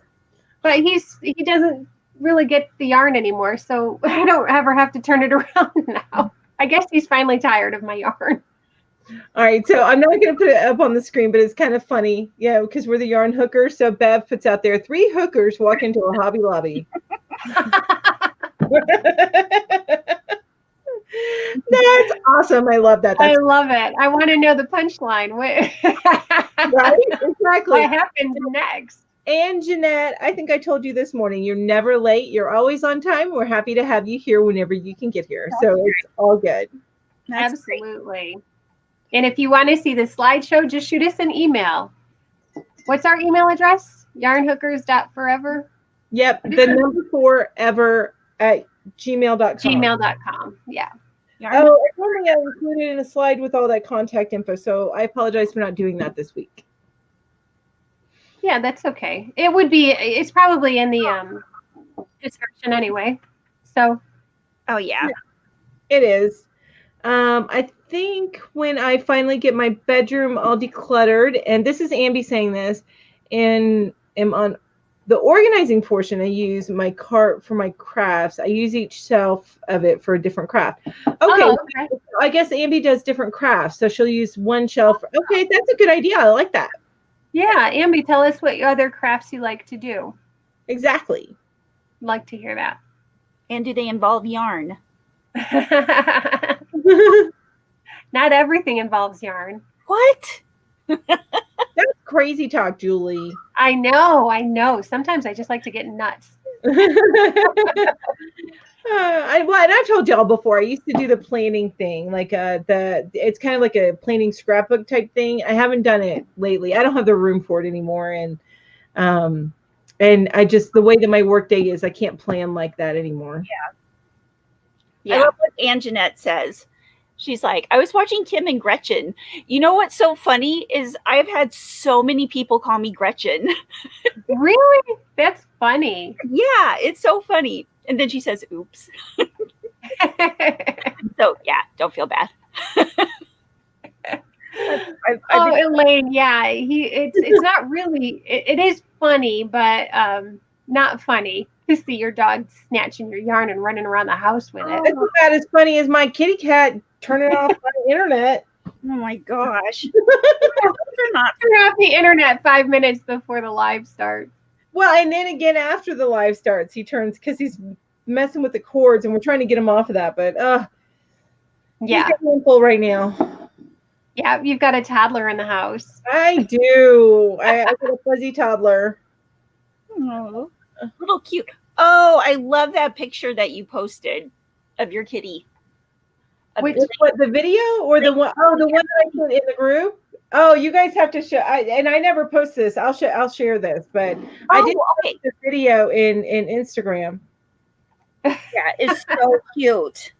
But he doesn't really get the yarn anymore, so I don't ever have to turn it around now. I guess he's finally tired of my yarn. All right, so I'm not going to put it up on the screen, but it's kind of funny, because we're the yarn hookers. So Bev puts out there 3 hookers walk into a Hobby Lobby. That's awesome. I love that. I love it. I want to know the punchline. Right? Exactly. What happened next? And Jeanette, I think I told you this morning, you're never late. You're always on time. We're happy to have you here whenever you can get here. So it's all good. That's absolutely great. And if you want to see the slideshow, just shoot us an email. What's our email address? yarnhookers.forever? Yep. The number 4 ever at gmail.com. Gmail.com. Yeah. Oh, I probably included in a slide with all that contact info. So I apologize for not doing that this week. Yeah, that's okay. It's probably in the description anyway. So. Oh, yeah. It is. I think when I finally get my bedroom all decluttered, and this is Ambi saying this, and am on the organizing portion, I use my cart for my crafts. I use each shelf of it for a different craft. Okay. I guess Ambi does different crafts, so she'll use one shelf. Okay, that's a good idea. I like that. Yeah, Ambi, tell us what other crafts you like to do. Exactly. I'd like to hear that. And do they involve yarn? Not everything involves yarn. What? That's crazy talk, Julie. I know. Sometimes I just like to get nuts. And I've told y'all before, I used to do the planning thing, like it's kind of like a planning scrapbook type thing. I haven't done it lately. I don't have the room for it anymore, and I just, the way that my work day is, I can't plan like that anymore. Yeah. I love what Anjanette says. She's like, I was watching Kim and Gretchen. You know what's so funny is I've had so many people call me Gretchen. Really? That's funny. Yeah, it's so funny. And then she says, oops. So, yeah, don't feel bad. Elaine, it's not really, it is funny, but not funny. to see your dog snatching your yarn and running around the house with it. It's about as funny as my kitty cat turning off the internet. Oh my gosh. They're not. Turn off the internet 5 minutes before the live starts. Well, and then again after the live starts, he turns because he's messing with the cords, and we're trying to get him off of that. But yeah, he's getting full right now. Yeah, you've got a toddler in the house. I do. I got a fuzzy toddler. Oh, little cute. Oh, I love that picture that you posted of your kitty. Which what, the video or the one? Oh, the one that I put in the group. Oh, you guys have to show. And I never post this. I'll share this, but I did post the video in Instagram. Yeah, it's so cute.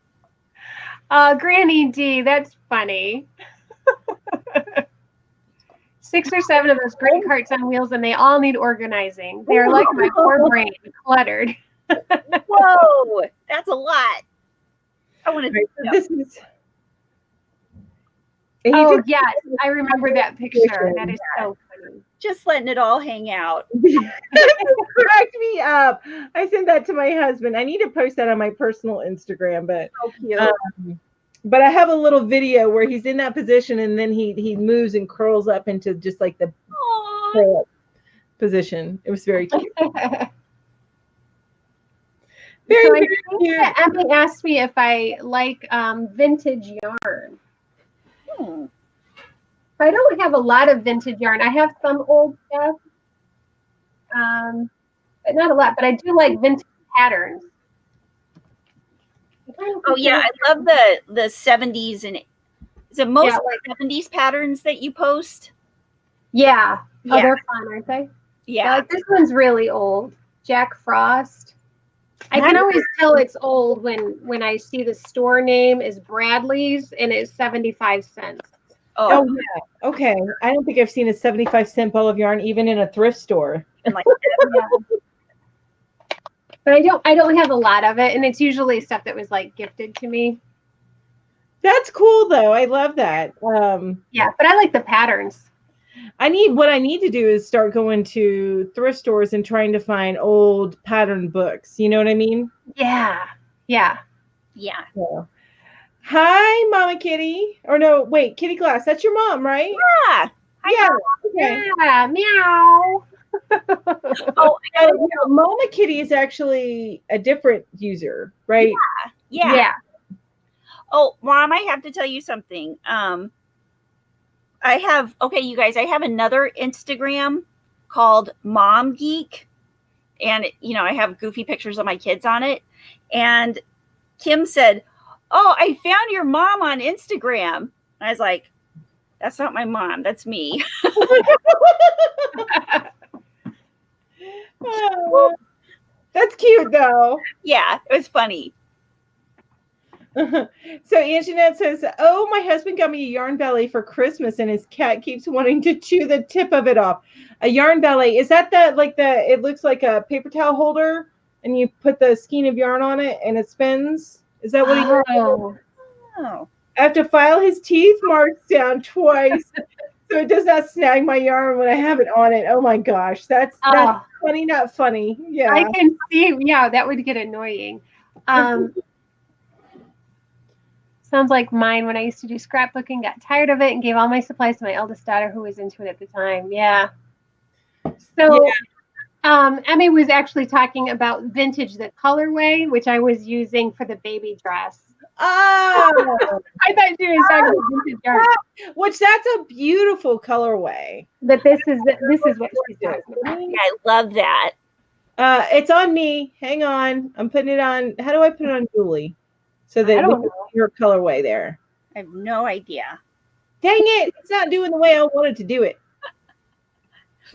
Granny D, that's funny. 6 or 7 of those great carts on wheels, and they all need organizing. They are like my poor brain, cluttered. Whoa, that's a lot. I want to. This is. Oh yeah, I remember that picture. That is so funny. Just letting it all hang out. Cracked me up. I sent that to my husband. I need to post that on my personal Instagram, but so cute. But I have a little video where he's in that position, and then he moves and curls up into just like the curl up position. It was very cute. Very cute. Emily asked me if I like vintage yarn. I don't have a lot of vintage yarn. I have some old stuff, but not a lot. But I do like vintage patterns. Oh yeah, I love the 70s and is it most 70s patterns that you post? Yeah. Oh, they're fun, aren't they? Yeah. Like this one's really old. Jack Frost. I can always tell it's old when I see the store name is Bradley's and it's 75 cents. Oh yeah. Okay. I don't think I've seen a 75-cent ball of yarn even in a thrift store. And like, But I don't have a lot of it, and it's usually stuff that was like gifted to me. That's cool though. I love that. Yeah, but I like the patterns. What I need to do is start going to thrift stores and trying to find old pattern books. You know what I mean? Yeah. Yeah. Yeah. Hi, Mama Kitty. Or no, wait, Kitty Glass. That's your mom, right? Yeah. Yeah. Okay. Yeah. Meow. Mama Kitty is actually a different user, right? Yeah. Oh, Mom, I have to tell you something. You guys, I have another Instagram called Mom Geek. And, I have goofy pictures of my kids on it. And Kim said, "Oh, I found your mom on Instagram." And I was like, "That's not my mom. That's me." Oh, that's cute though. Yeah, it was funny. So Anjanette says, "Oh, my husband got me a yarn belly for Christmas, and his cat keeps wanting to chew the tip of it off." A yarn belly, is that it looks like a paper towel holder, and you put the skein of yarn on it, and it spins? Is that what he? Oh. I have to file his teeth marks down twice, so it does not snag my yarn when I have it on it. Oh my gosh, that's funny, not funny. Yeah, I can see. Yeah, that would get annoying. Sounds like mine when I used to do scrapbooking, got tired of it and gave all my supplies to my eldest daughter who was into it at the time. Yeah. So Emmy was actually talking about vintage, the colorway, which I was using for the baby dress. Oh, I thought she was talking about vintage yarn. Which that's a beautiful colorway. But this is what she's talking about. Yeah, I love that. It's on me. Hang on. I'm putting it on. How do I put it on Julie? So that we can see her colorway there. I have no idea. Dang it. It's not doing the way I wanted to do it.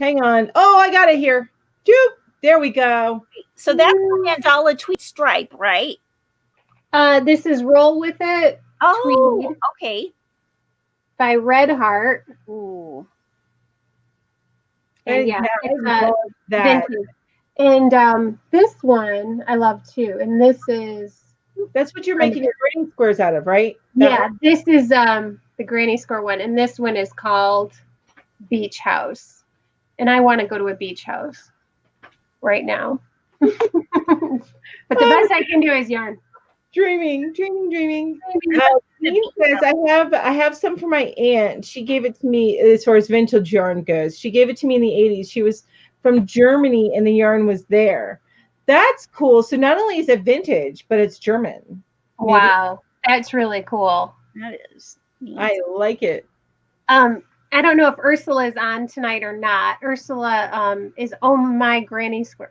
Hang on. Oh, I got it here. Doop. There we go. So that's the mandala tweed stripe, right? This is Roll With It. Oh, Tweed okay. by Red Heart. Ooh. And yeah, it's that. vintage. And this one I love too. And this is that's what you're making your granny squares out of, right? This is the granny square one, and this one is called Beach House. And I want to go to a beach house right now. But the best I can do is yarn. Dreaming. Dean says I have some for my aunt. She gave it to me as far as vintage yarn goes. She gave it to me in the 80s. She was from Germany and the yarn was there. That's cool. So not only is it vintage, but it's German. Wow, that's really cool. That is neat. I like it. I don't know if Ursula is on tonight or not. Ursula is OM Granny Square.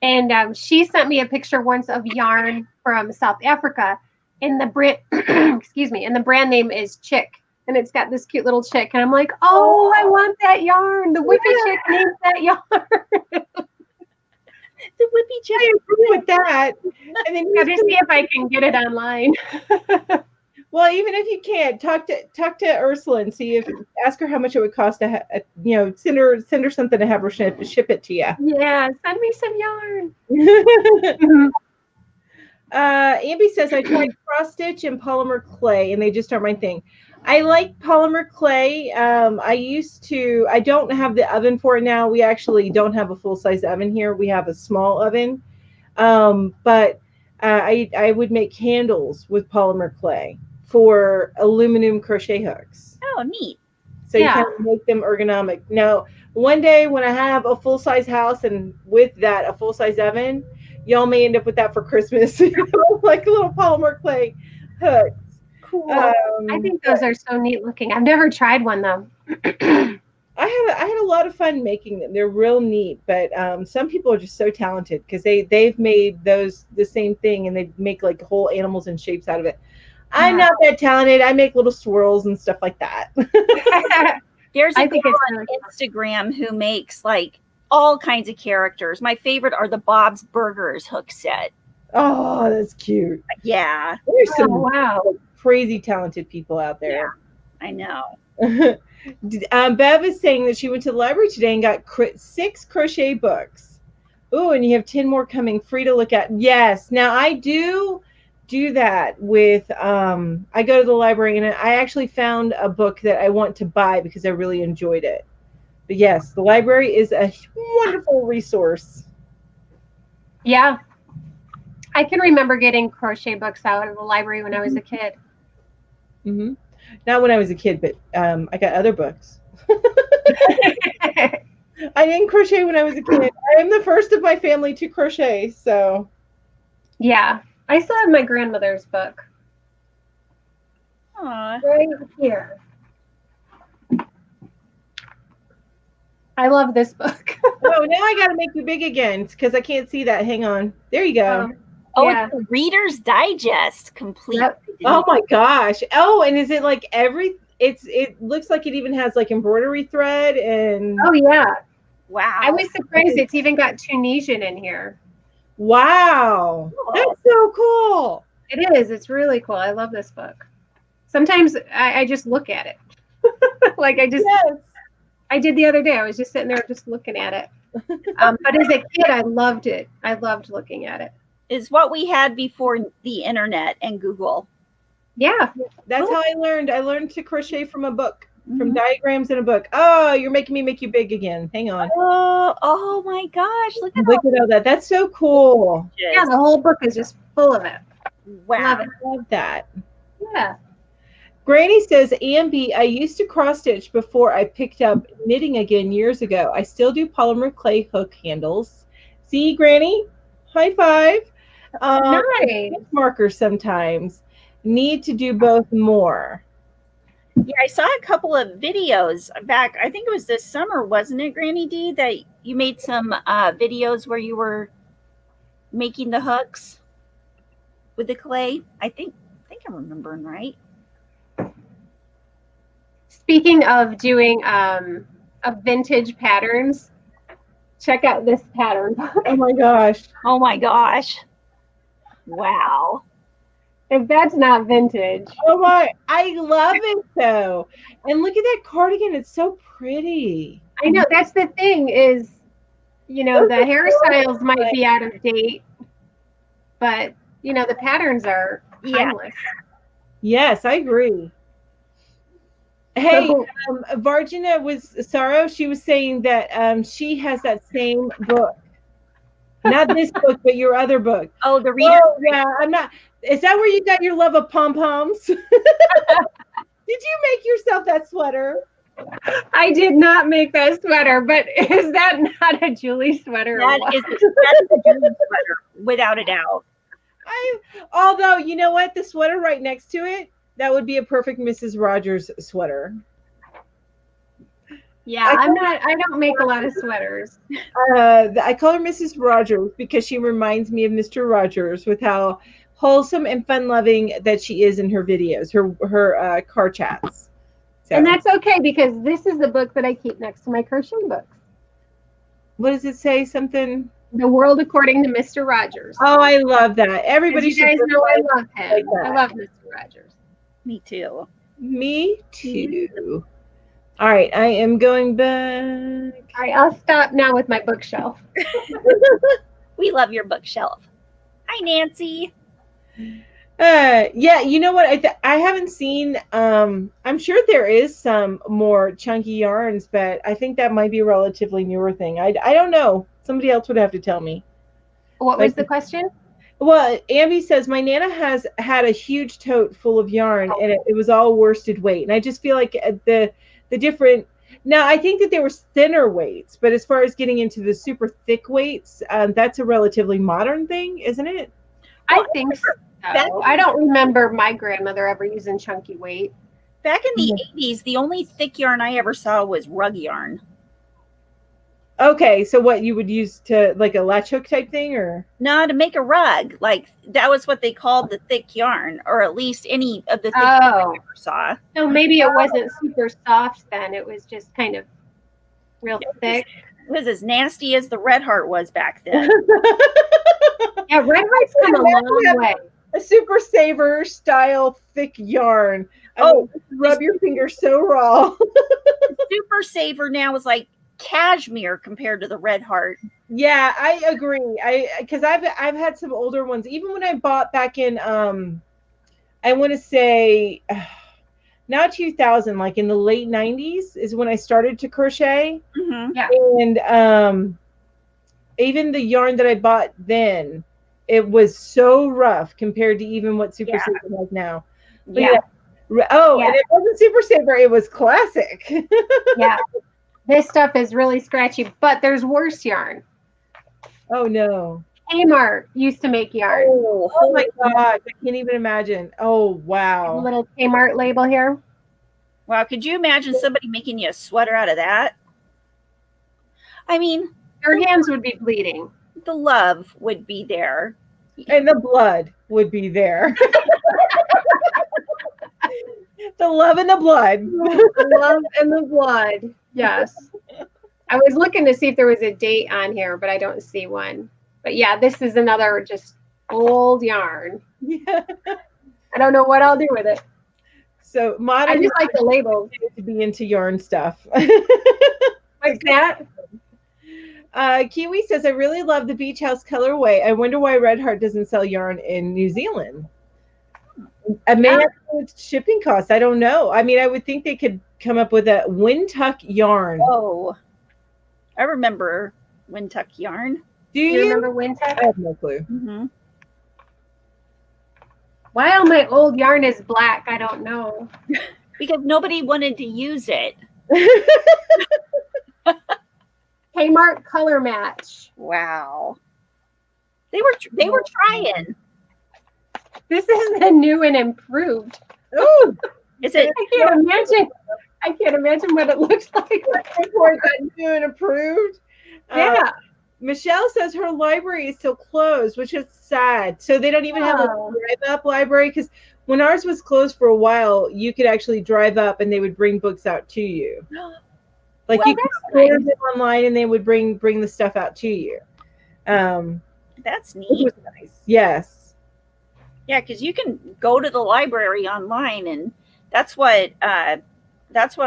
And she sent me a picture once of yarn from South Africa, and the brand, excuse me, and the brand name is Chick, and it's got this cute little chick, and I'm like, oh, I want that yarn. The Whippy Chick needs that yarn. The Whippy Chick. I agree with that. And then Got to see if I can get it online. Well, even if you can't, talk to Ursula and ask her how much it would cost to send her something to have her ship it to you. Yeah, send me some yarn. Amby says I tried cross stitch and polymer clay, and they just aren't my thing. I like polymer clay. I don't have the oven for it now. We actually don't have a full size oven here. We have a small oven, but I would make handles with polymer clay for aluminum crochet hooks. Oh, neat. So you can make them ergonomic. Now, one day when I have a full-size house and with that a full-size oven, y'all may end up with that for Christmas. Like little polymer clay hooks. Cool. I think those are so neat looking. I've never tried one though. I had a lot of fun making them. They're real neat, but some people are just so talented because they've made those the same thing and they make like whole animals and shapes out of it. I'm not that talented. I make little swirls and stuff like that. There's a girl on Instagram who makes like all kinds of characters. My favorite are the Bob's Burgers hook set. Oh, that's cute. Yeah. There's some crazy talented people out there. Yeah, I know. Bev is saying that she went to the library today and got 6 crochet books. Oh, and you have 10 more coming free to look at. Yes. Now I do that with I go to the library and I actually found a book that I want to buy because I really enjoyed it. But yes, the library is a wonderful resource. Yeah. I can remember getting crochet books out of the library when I was a kid. Mm-hmm. Not when I was a kid, but I got other books. I didn't crochet when I was a kid. I am the first of my family to crochet, so. Yeah. I still have my grandmother's book. Aww. Right here. I love this book. Oh, now I got to make you big again because I can't see that. Hang on. There you go. It's the Reader's Digest complete. Yep. Oh my gosh. Oh, and is it like it looks like it even has like embroidery thread and. Oh yeah. Wow. I was surprised it's even got Tunisian in here. Wow. Cool. That's so cool. It is. It's really cool. I love this book. Sometimes I just look at it. I did the other day. I was just sitting there just looking at it. But as a kid, I loved it. I loved looking at it. Is what we had before the internet and Google. Yeah. That's how I learned. I learned to crochet from a book, from diagrams in a book. Oh, you're making me make you big again. Hang on. Oh my gosh. Look at all that. That's so cool. Yeah, the whole book is just full of it. Wow. Love it. Love that. Yeah. Granny says, Amby, I used to cross stitch before I picked up knitting again years ago. I still do polymer clay hook handles. See, Granny? High five. Nice. Markers sometimes. Need to do both more. Yeah, I saw a couple of videos back. I think it was this summer, wasn't it, Granny D, that you made some videos where you were making the hooks with the clay? I think I'm remembering right. Speaking of doing vintage patterns, check out this pattern. Oh my gosh. Oh my gosh. Wow. If that's not vintage. Oh my, I love it though. And look at that cardigan. It's so pretty. I know. That's the thing is, the hairstyles might be out of date, but, the patterns are timeless. Yes, I agree. Hey, So, Vargina was Sorrow. She was saying that she has that same book. Not this book, but your other book. Oh, the reader. Oh, yeah. I'm not. Is that where you got your love of pom poms? Did you make yourself that sweater? I did not make that sweater, but is that not a Julie sweater? That's a Julie sweater, without a doubt. Although, you know what? The sweater right next to it, that would be a perfect Mrs. Rogers sweater. Yeah, I don't make a lot of sweaters. I call her Mrs. Rogers because she reminds me of Mr. Rogers with how wholesome and fun-loving that she is in her videos, her car chats. So. And that's okay because this is the book that I keep next to my crochet books. What does it say? Something? The World According to Mr. Rogers. Oh, I love that. Everybody you guys know I love him. Like I love Mr. Rogers. Me too. Me too. All right, I am going back. All right, I'll stop now with my bookshelf. We love your bookshelf. Hi, Nancy. Yeah, you know what? I haven't seen. I'm sure there is some more chunky yarns, but I think that might be a relatively newer thing. I don't know. Somebody else would have to tell me. What was the question? Well, Ambi says my Nana has had a huge tote full of yarn, and it was all worsted weight, and I just feel like the different. Now, I think that there were thinner weights, but as far as getting into the super thick weights, that's a relatively modern thing, isn't it? I think so. I don't remember my grandmother ever using chunky weight. Back in the 80s, the only thick yarn I ever saw was rug yarn. Okay, so what you would use to like a latch hook type thing, or no, to make a rug? Like that was what they called the thick yarn, or at least any of the thick yarn I ever saw. So maybe it wasn't super soft then; it was just kind of real thick. It was as nasty as the Red Heart was back then. Yeah, Red Heart's come a long way. A Super Saver style thick yarn. Rub your fingers so raw. Super Saver now is like cashmere compared to the Red Heart. Yeah, I agree. Because I've had some older ones. Even when I bought back in I want to say now 2000, like in the late 90s is when I started to crochet. Mm-hmm. Yeah. And even the yarn that I bought then, it was so rough compared to even what Super Saver has now. But and it wasn't Super Saver, it was classic. Yeah. This stuff is really scratchy, but there's worse yarn. Oh no. Kmart used to make yarn. Oh my God. I can't even imagine. Oh wow. A little Kmart label here. Wow, could you imagine somebody making you a sweater out of that? I mean, your hands would be bleeding. The love would be there. And the blood would be there. The love and the blood. The love and the blood. Yes. I was looking to see if there was a date on here, but I don't see one. But yeah, this is another just old yarn. Yeah. I don't know what I'll do with it. So modern. I just like the labels. To be into yarn stuff. Like that. Kiwi says, I really love the Beach House colorway. I wonder why Red Heart doesn't sell yarn in New Zealand. I may have to with shipping costs. I don't know. I mean, I would think they could come up with a Windtuck yarn. Oh, I remember Windtuck yarn. Do you remember Windtuck? I have no clue. Mm-hmm. Why all my old yarn is black, I don't know. Because nobody wanted to use it. Kmart color match. Wow. They were trying. This is the new and improved. Oh, is it? I can't imagine what it looks like. Before it got new and approved. Yeah. Michelle says her library is still closed, which is sad. So they don't even have a drive-up library, because when ours was closed for a while, you could actually drive up and they would bring books out to you. Like you could order them online and they would bring the stuff out to you. That's neat. Which was nice. Yes. Yeah, because you can go to the library online, and that's what I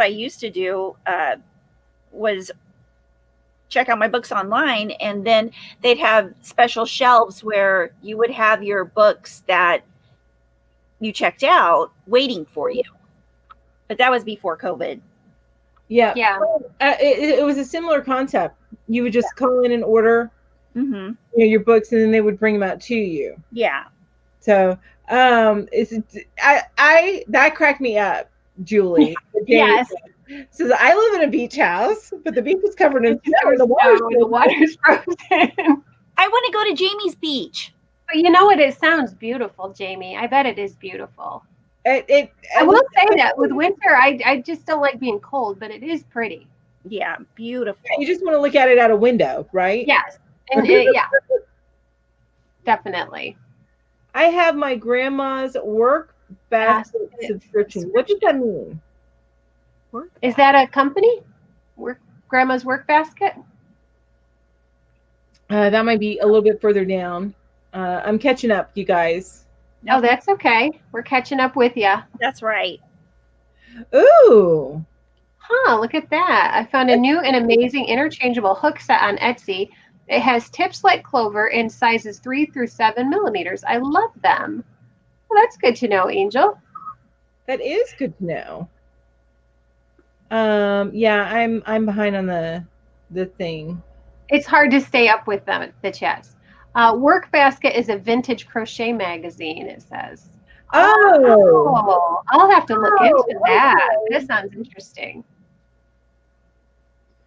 used to do. Was check out my books online, and then they'd have special shelves where you would have your books that you checked out waiting for you. But that was before COVID. Yeah. Yeah. It was a similar concept. You would just call in an order, Mm-hmm. your books, and then they would bring them out to you. Yeah. So that cracked me up, Julie. Yes. Says I live in a beach house, but the beach is covered in snow and the water's frozen. I want to go to Jamie's beach. But you know what? It sounds beautiful, Jamie. I bet it is beautiful. I will say that with winter, I just don't like being cold, but it is pretty. Yeah, beautiful. You just want to look at it out a window, right? Yes. And yeah. Definitely. I have my grandma's work basket subscription. What does that mean? Is that a company? Grandma's Work Basket? That might be a little bit further down. I'm catching up, you guys. No, that's okay. We're catching up with you. That's right. Ooh. Huh, look at that. I found a new and amazing interchangeable hook set on Etsy. It has tips like clover in sizes 3 through 7 millimeters. I love them. Well, that's good to know, Angel. That is good to know. Yeah, I'm behind on the thing. It's hard to stay up with them, the chats. Work Basket is a vintage crochet magazine, it says. Oh, I'll have to look into that. This sounds interesting.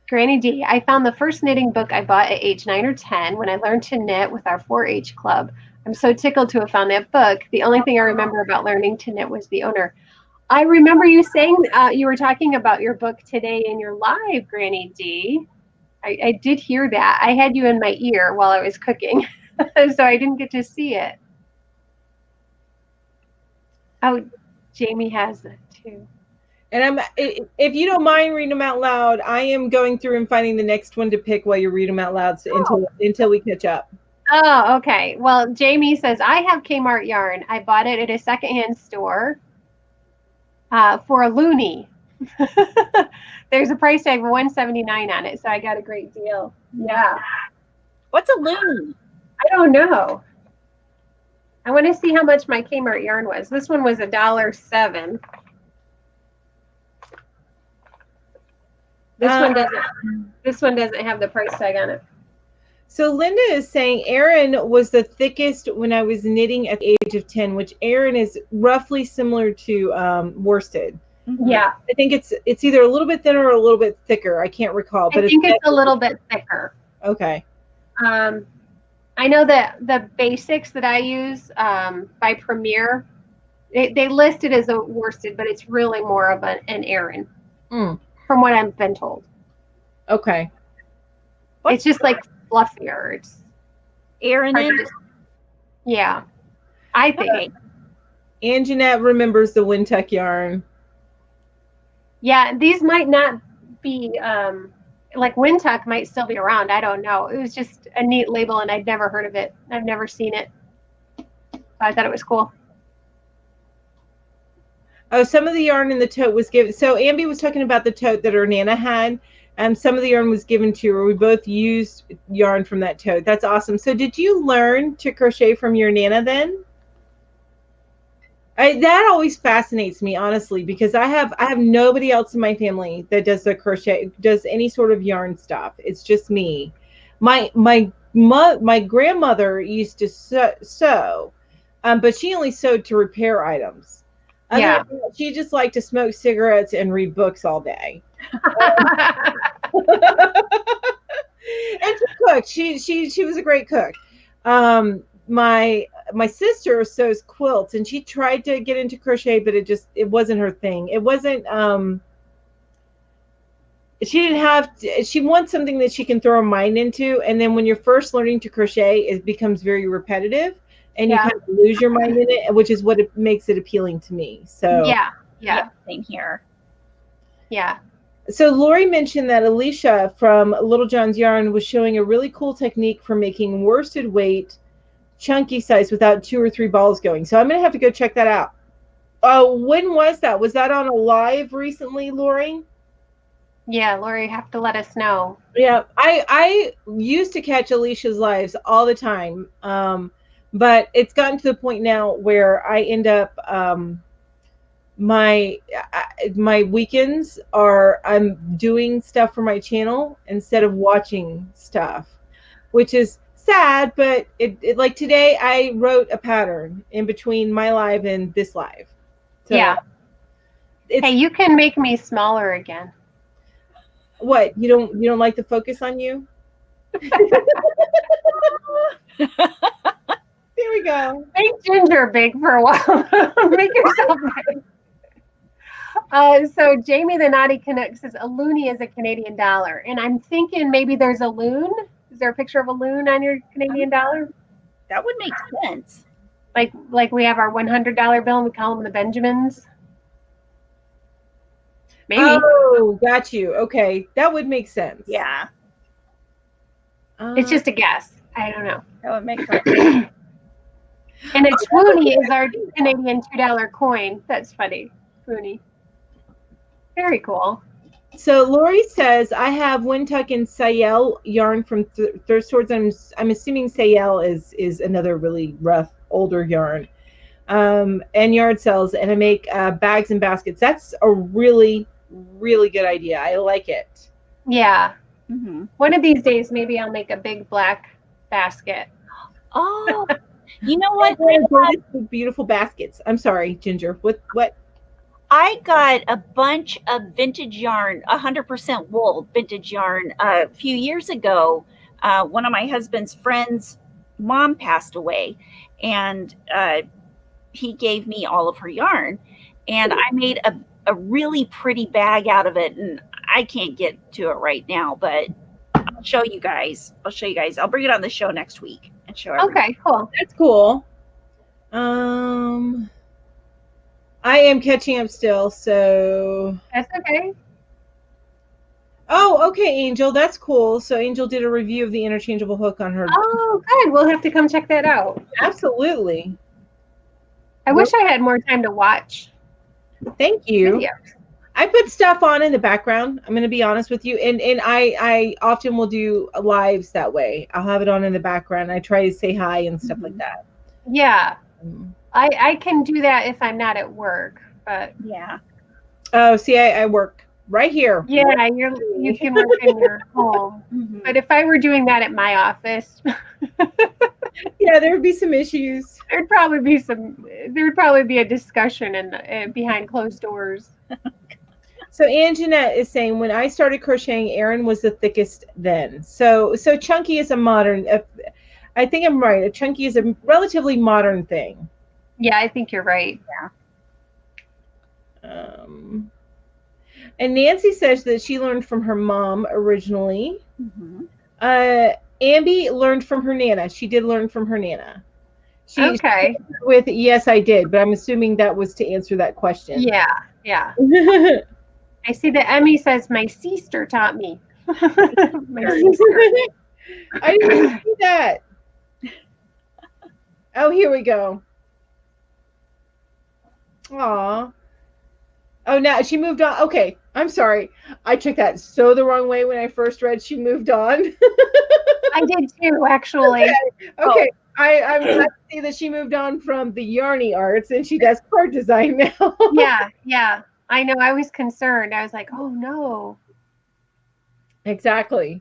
Granny D, I found the first knitting book I bought at age 9 or 10 when I learned to knit with our 4-H club. I'm so tickled to have found that book. The only thing I remember about learning to knit was the owner. I remember you saying you were talking about your book today in your live, Granny D. I did hear that. I had you in my ear while I was cooking, so I didn't get to see it. Oh, Jamie has it too. And if you don't mind reading them out loud, I am going through and finding the next one to pick while you read them out loud until we catch up. Oh, okay. Well, Jamie says, I have Kmart yarn. I bought it at a secondhand store for a loonie. There's a price tag of $179 on it, so I got a great deal. Yeah. What's a loonie? I don't know. I want to see how much my Kmart yarn was. This one was $1.07. This one doesn't have the price tag on it. So Linda is saying Erin was the thickest when I was knitting at the age of 10, which Erin is roughly similar to worsted. Yeah. I think it's either a little bit thinner or a little bit thicker. I can't recall. But I think it's a little bit thicker. Okay. I know that the basics that I use by Premier, they list it as a worsted, but it's really more of an Erin, from what I've been told. Okay. It's just like fluffier. It's Erin. Yeah, I think. And Jeanette remembers the Windtuck yarn. Yeah, these might not be like Windtuck might still be around. I don't know. It was just a neat label, and I'd never heard of it. I've never seen it. So I thought it was cool. Oh, some of the yarn in the tote was given. So Ambi was talking about the tote that her Nana had, and some of the yarn was given to her. We both used yarn from that tote. That's awesome. So did you learn to crochet from your Nana then? That always fascinates me, honestly, because I have nobody else in my family that does the crochet, does any sort of yarn stuff. It's just me. My grandmother used to sew, but she only sewed to repair items. Yeah. She just liked to smoke cigarettes and read books all day. And to cook. She was a great cook. My sister sews quilts, and she tried to get into crochet, but it wasn't her thing. It wasn't she wants something that she can throw her mind into, and then when you're first learning to crochet, it becomes very repetitive, and you kind of lose your mind in it, which is what makes it appealing to me. So yeah, same here. Yeah. So Lori mentioned that Alicia from Little John's Yarn was showing a really cool technique for making worsted weight chunky size without 2 or 3 balls going. So I'm going to have to go check that out. When was that? Was that on a live recently, Lori? Yeah, Lori, you have to let us know. Yeah, I used to catch Alicia's lives all the time. But it's gotten to the point now where I end up my weekends are I'm doing stuff for my channel instead of watching stuff, which is sad, but it like today I wrote a pattern in between my live and this live. So Yeah. it's Hey, you can make me smaller again. what, you don't like the focus on you? There we go. Make Ginger big for a while. Make yourself big. So Jamie the Naughty Canuck says a loonie is a Canadian dollar. And I'm thinking maybe there's a loon. Is there a picture of a loon on your Canadian dollar? That would make sense. Like we have our $100 bill and we call them the Benjamins. Maybe. Oh, got you. Okay, that would make sense. Yeah, It's just a guess. I don't know. that would make sense. And a toonie is our Canadian $2 coin. That's funny. Toonie. Very cool. So Lori says, I have Wintuck and Sayel yarn from Thirst Swords. I'm assuming Sayel is another really rough, older yarn. And yard sells, and I make bags and baskets. That's a really, really good idea. I like it. Yeah. Mm-hmm. One of these days, maybe I'll make a big black basket. Oh, you know what? Beautiful baskets. I'm sorry, Ginger. What? I got a bunch of vintage yarn, 100% wool vintage yarn a few years ago. One of my husband's friends' mom passed away, and he gave me all of her yarn, and I made a really pretty bag out of it, and I can't get to it right now, but I'll show you guys. I'll bring it on the show next week and show everybody. Okay, cool. That's cool. I am catching up still, so. That's okay. Oh, okay, Angel. That's cool. So Angel did a review of the interchangeable hook on her. Oh, good. We'll have to come check that out. Absolutely. I wish I had more time to watch. Thank you. videos. I put stuff on in the background. I'm going to be honest with you. And I often will do lives that way. I'll have it on in the background. I try to say hi and stuff like that. Yeah. I can do that if I'm not at work, but Yeah. Oh, see, I work right here. yeah, you can work in your home. Mm-hmm. But if I were doing that at my office, Yeah, there would be some issues. there'd probably be a discussion in behind closed doors. So Anjanette is saying, when I started crocheting, Erin was the thickest then. So chunky is a modern. I think I'm right. A chunky is a relatively modern thing. Yeah, I think you're right. And Nancy says that she learned from her mom originally. Mm-hmm. Ambi learned from her Nana. She did learn from her Nana. Okay. With yes, I did, but I'm assuming that was to answer that question. Yeah. I see that Emmy says my sister taught me. My sister. I didn't see that. Oh, here we go. Aw. Oh, now she moved on. Okay, I'm sorry. I took that so the wrong way when I first read she moved on. I did too, actually. Okay. I'm glad to see that she moved on from the yarny arts and she does card design now. Yeah. I know. I was concerned. I was like, oh no. Exactly.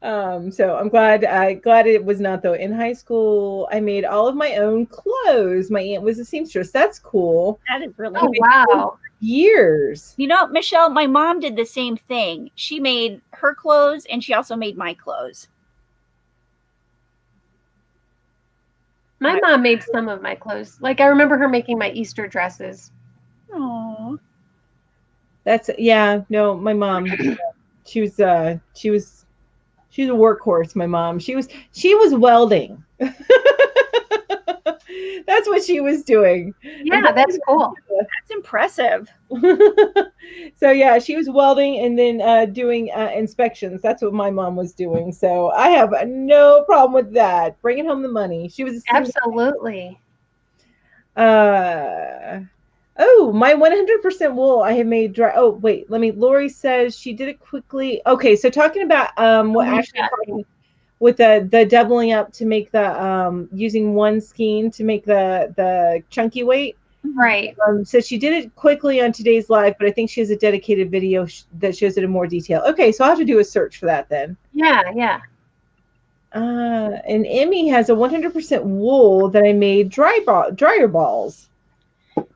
So I'm glad it was not, though. In high school, I made all of my own clothes. My aunt was a seamstress. That's cool. That is really Oh wow. Years. You know, Michelle, my mom did the same thing. She made her clothes and she also made my clothes. My mom made some of my clothes. Like I remember her making my Easter dresses. Oh. No, my mom. She was a workhorse, my mom. She was welding. That's what she was doing. Yeah, that's cool. That's impressive. So yeah, she was welding and then doing inspections. That's what my mom was doing. So I have no problem with that. Bringing home the money. She was Absolutely. Oh, my 100% wool I have made dry. Oh, wait, Lori says she did it quickly. Okay, so talking about what Ashley talking with the doubling up to make the using one skein to make the chunky weight. Right. So she did it quickly on today's live, but I think she has a dedicated video that shows it in more detail. Okay, so I'll have to do a search for that then. Yeah. And Emmy has a 100% wool that I made dryer balls.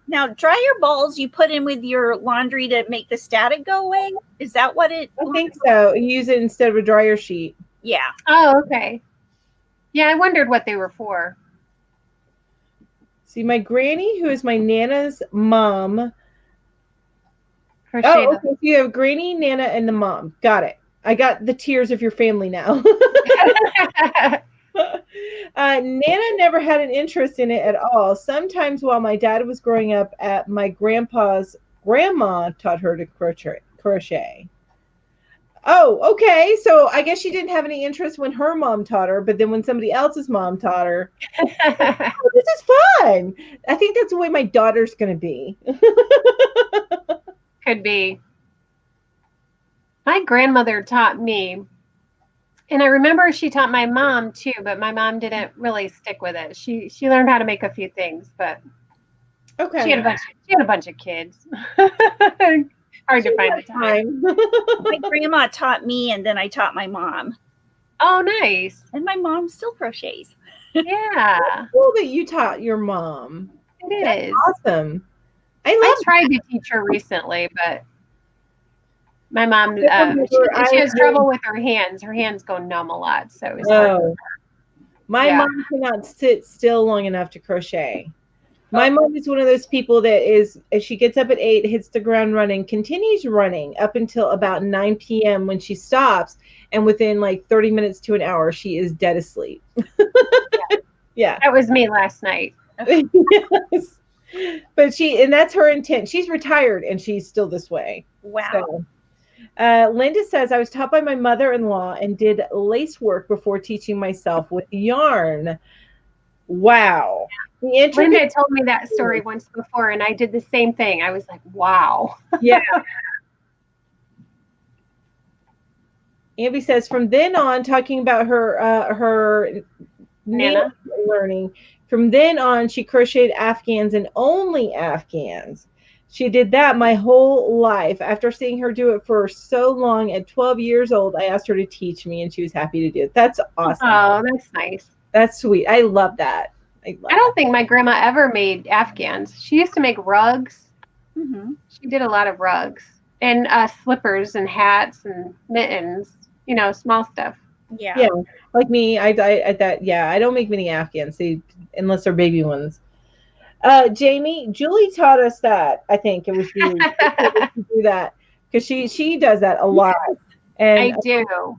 Now, dryer balls you put in with your laundry to make the static go away? Is that what it? I think so. You use it instead of a dryer sheet. Yeah. Oh, okay. Yeah, I wondered what they were for. See, my granny, who is my Nana's mom. Crochet Oh, okay. So you have granny, Nana, and the mom. Got it. I got the tiers of your family now. Nana never had an interest in it at all. Sometimes while my dad was growing up, my grandpa's grandma taught her to crochet. Oh, okay. So I guess she didn't have any interest when her mom taught her, but then when somebody else's mom taught her, oh, this is fun. I think that's the way my daughter's going to be. Could be. My grandmother taught me, and I remember she taught my mom too, but my mom didn't really stick with it. She learned how to make a few things, but okay. She had a bunch of kids. Hard to find the time. My grandma taught me, and then I taught my mom. Oh, nice. And my mom still crochets. Yeah. It's cool that you taught your mom. It That's is. awesome. I tried to teach her recently, but my mom, she has trouble with her hands. Her hands go numb a lot, so it's hard. My mom cannot sit still long enough to crochet. My mom is one of those people that is, if she gets up at 8, hits the ground running, continues running up until about 9 p.m. when she stops, and within like 30 minutes to an hour, she is dead asleep. Yeah. That was me last night. Yes. But and that's her intent. She's retired and she's still this way. Wow. So, Linda says, I was taught by my mother-in-law and did lace work before teaching myself with yarn. Wow. Linda told me that story once before, and I did the same thing. I was like, wow. Yeah. Abby says, from then on, talking about her Nana learning, from then on, she crocheted Afghans and only Afghans. She did that my whole life. After seeing her do it for so long, at 12 years old, I asked her to teach me, and she was happy to do it. That's awesome. Oh, that's nice. That's sweet. I love that. I don't think my grandma ever made Afghans. She used to make rugs. Mm-hmm. She did a lot of rugs and slippers and hats and mittens, small stuff. Yeah. Like me, I don't make many Afghans, unless they're baby ones. Jamie, Julie taught us that. I think it was you to do that, because she does that a lot. And I do.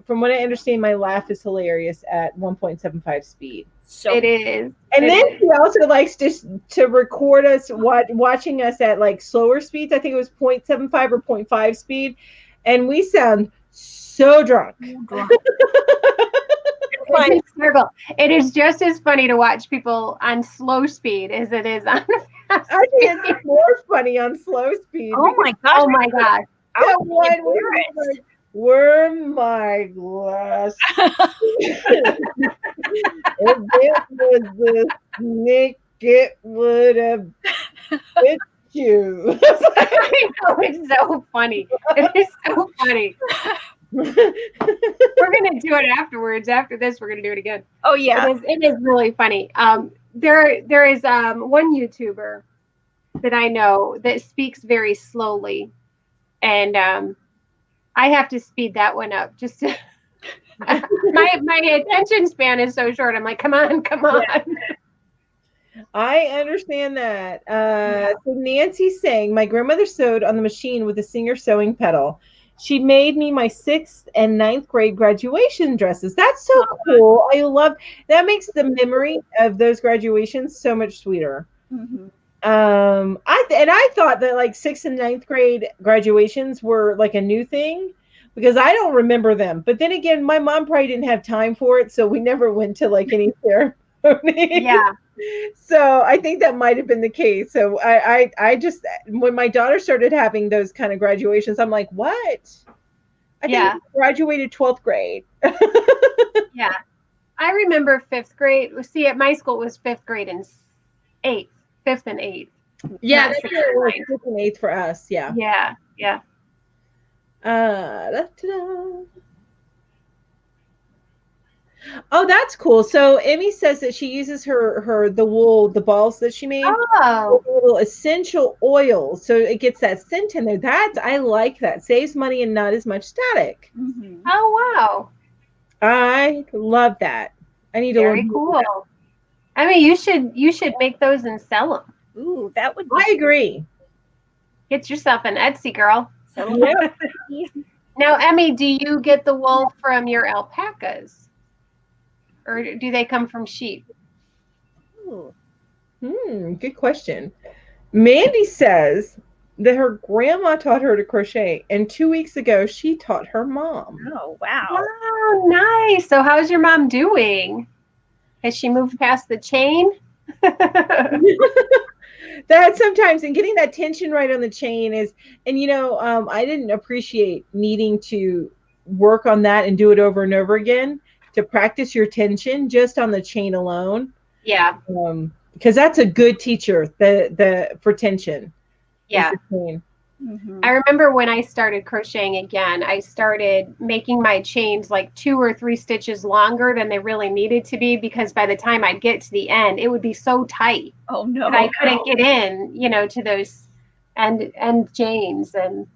From what I understand, my laugh is hilarious at 1.75 speed. So it is. And then she also likes to record us watching us at like slower speeds. I think it was 0.75 or 0.5 speed, and we sound so drunk. It's terrible. It is just as funny to watch people on slow speed as it is on fast speed. I think it's more funny on slow speed. Oh my gosh. Oh my gosh. That one was like, "Worm my glass." If it was the snake, it would have bit you. I know, it's so funny. It is so funny. We're gonna do it afterwards. After this, we're gonna do it again. Oh yeah. It is really funny. There is one YouTuber that I know that speaks very slowly, and I have to speed that one up just to my attention span is so short. I'm like, come on. Yeah. I understand that. So Nancy's saying, my grandmother sewed on the machine with a Singer sewing pedal. She made me my 6th and 9th grade graduation dresses. That's so cool. I love that. Makes the memory of those graduations so much sweeter. Mm-hmm. I thought that like 6th and 9th grade graduations were like a new thing, because I don't remember them. But then again, my mom probably didn't have time for it, so we never went to like any ceremony. Yeah. So I think that might have been the case. So I just, when my daughter started having those kind of graduations, I'm like, what? I think I graduated 12th grade. Yeah. I remember 5th grade. See, at my school it was 5th grade and 8th. 5th and 8th. Yeah, Not that's 6th what it and was. 9th. 5th and 8th for us. Yeah. Yeah. Da-da-da. Oh, that's cool. So Emmy says that she uses the wool, the balls that she made, Oh, with a little essential oil, so it gets that scent in there. I like that. Saves money and not as much static. Mhm. oh wow. I love that. I need to Very learn. cool. I mean, you should make those and sell them. Ooh, that would be I agree. Get yourself an Etsy, girl. so Yep. Now, Emmy, do you get the wool from your alpacas? Or do they come from sheep? Ooh. Good question. Mandy says that her grandma taught her to crochet, and 2 weeks ago she taught her mom. Oh, wow. Wow, nice. So how's your mom doing? Has she moved past the chain? That sometimes, and getting that tension right on the chain is, and I didn't appreciate needing to work on that and do it over and over again to practice your tension just on the chain alone. Yeah. Because that's a good teacher, the for tension. Yeah. Is the chain. Mhm. I remember when I started crocheting again, I started making my chains like 2 or 3 stitches longer than they really needed to be, because by the time I'd get to the end, it would be so tight Oh, no. that I couldn't get in, to those end chains. And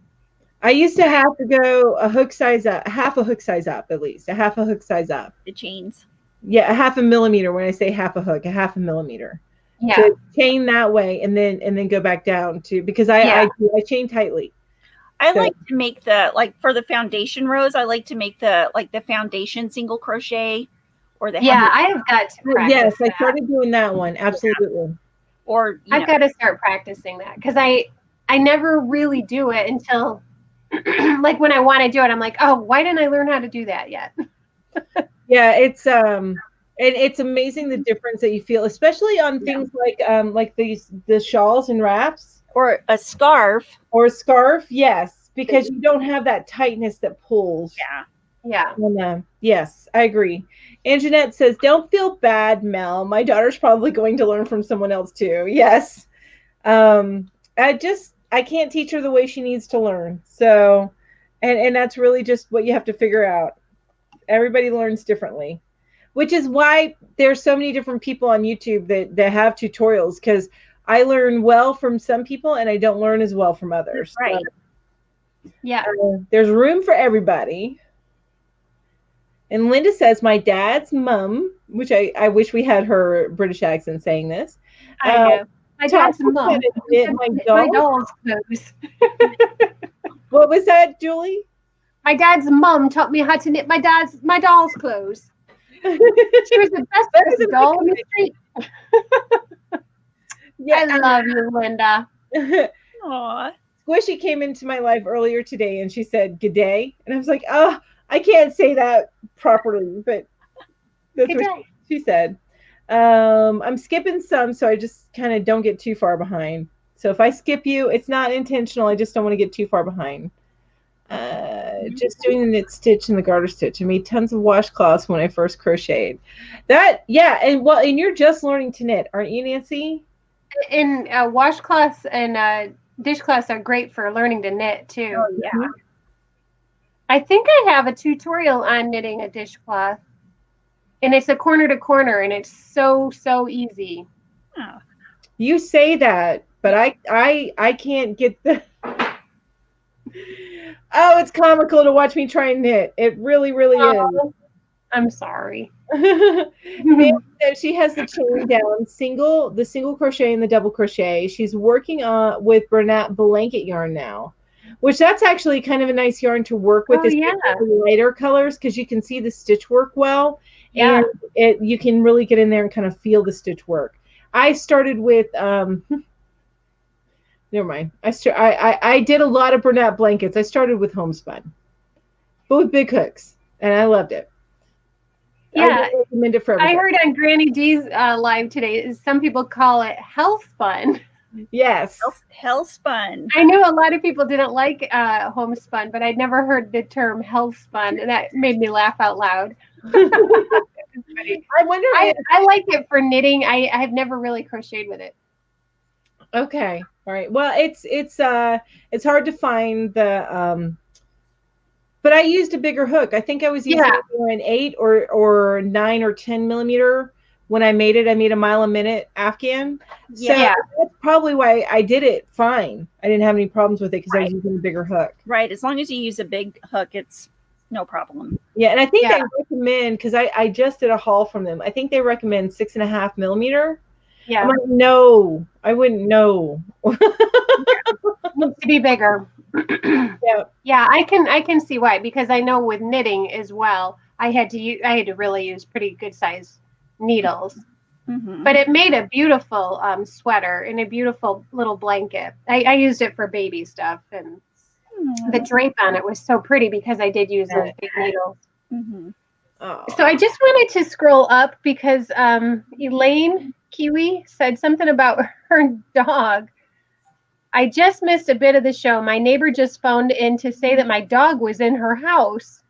I used to have to go a hook size up, half a hook size up, at least a half a hook size up. The chains. Yeah, a half a millimeter. When I say half a hook, a half a millimeter. yeah, To chain that way, and then go back down to, because I chain tightly. I So- like to make for the foundation rows, I like to make the foundation single crochet, or the yeah, I have got to practice Yes, I that. started doing that one. Absolutely. or I've got to start practicing that, because I never really do it until like when I want to do it, I'm like, oh, why didn't I learn how to do that yet? Yeah, it's and it's amazing the difference that you feel, especially on things like the shawls and wraps or a scarf. or a scarf. Yes, because you don't have that tightness that pulls. Yeah. Yeah. And, yes, I agree. And Jeanette says, "Don't feel bad, Mel. My daughter's probably going to learn from someone else too." Yes. I can't teach her the way she needs to learn. So, and that's really just what you have to figure out. Everybody learns differently, which is why there's so many different people on YouTube that have tutorials, because I learn well from some people and I don't learn as well from others. Right. Yeah. There's room for everybody. And Linda says, my dad's mom, which I wish we had her British accent saying this. I know. My dad's mom. My doll's clothes. What was that, Julie? My dad's mom taught me how to knit my doll's clothes. She was the best doll in the street. Yeah, I love you, Linda. Aw. Squishy came into my life earlier today and she said, "Good day." And I was like, oh, I can't say that properly, but that's Good what day. she said. I'm skipping some, so I just kind of don't get too far behind. So if I skip you, it's not intentional. I just don't want to get too far behind. Just doing the knit stitch and the garter stitch. I made tons of washcloths when I first crocheted. And you're just learning to knit, aren't you, Nancy? And washcloths and dishcloths are great for learning to knit too. Oh, yeah. I think I have a tutorial on knitting a dishcloth, and it's a corner to corner, and it's so easy. Oh. You say that, but I can't get the. Oh, it's comical to watch me try and knit. It really, really is. I'm sorry. She has the chain down, the single crochet and the double crochet. She's working with Bernat blanket yarn now, which that's actually kind of a nice yarn to work with. The lighter colors, because you can see the stitch work well, and you can really get in there and kind of feel the stitch work. I started with never mind. I did a lot of Bernat blankets. I started with homespun, but with big hooks, and I loved it. Yeah, I recommend it for everybody. I heard on Granny D's live today, some people call it healthspun. Yes. Hellspun. I know a lot of people didn't like homespun, but I'd never heard the term healthspun, and that made me laugh out loud. I wonder. I like it for knitting. I've never really crocheted with it. Okay. All right. Well, it's hard to find the but I used a bigger hook. I think I was using either an 8 or 9 or 10 millimeter when I made it. I made a mile a minute Afghan. So that's probably why I did it fine. I didn't have any problems with it because I was using a bigger hook. Right. As long as you use a big hook, it's no problem. Yeah, and I think they recommend, because I just did a haul from them. I think they recommend 6.5 millimeter. Yeah. I'm like, no, I wouldn't know. Needs to be bigger. Yeah, I can see why, because I know with knitting as well, I had to really use pretty good size needles. Mm-hmm. But it made a beautiful sweater and a beautiful little blanket. I used it for baby stuff, and the drape on it was so pretty because I did use those big needles. Mm-hmm. So I just wanted to scroll up because Elaine Kiwi said something about her dog. I just missed a bit of the show. My neighbor just phoned in to say that my dog was in her house.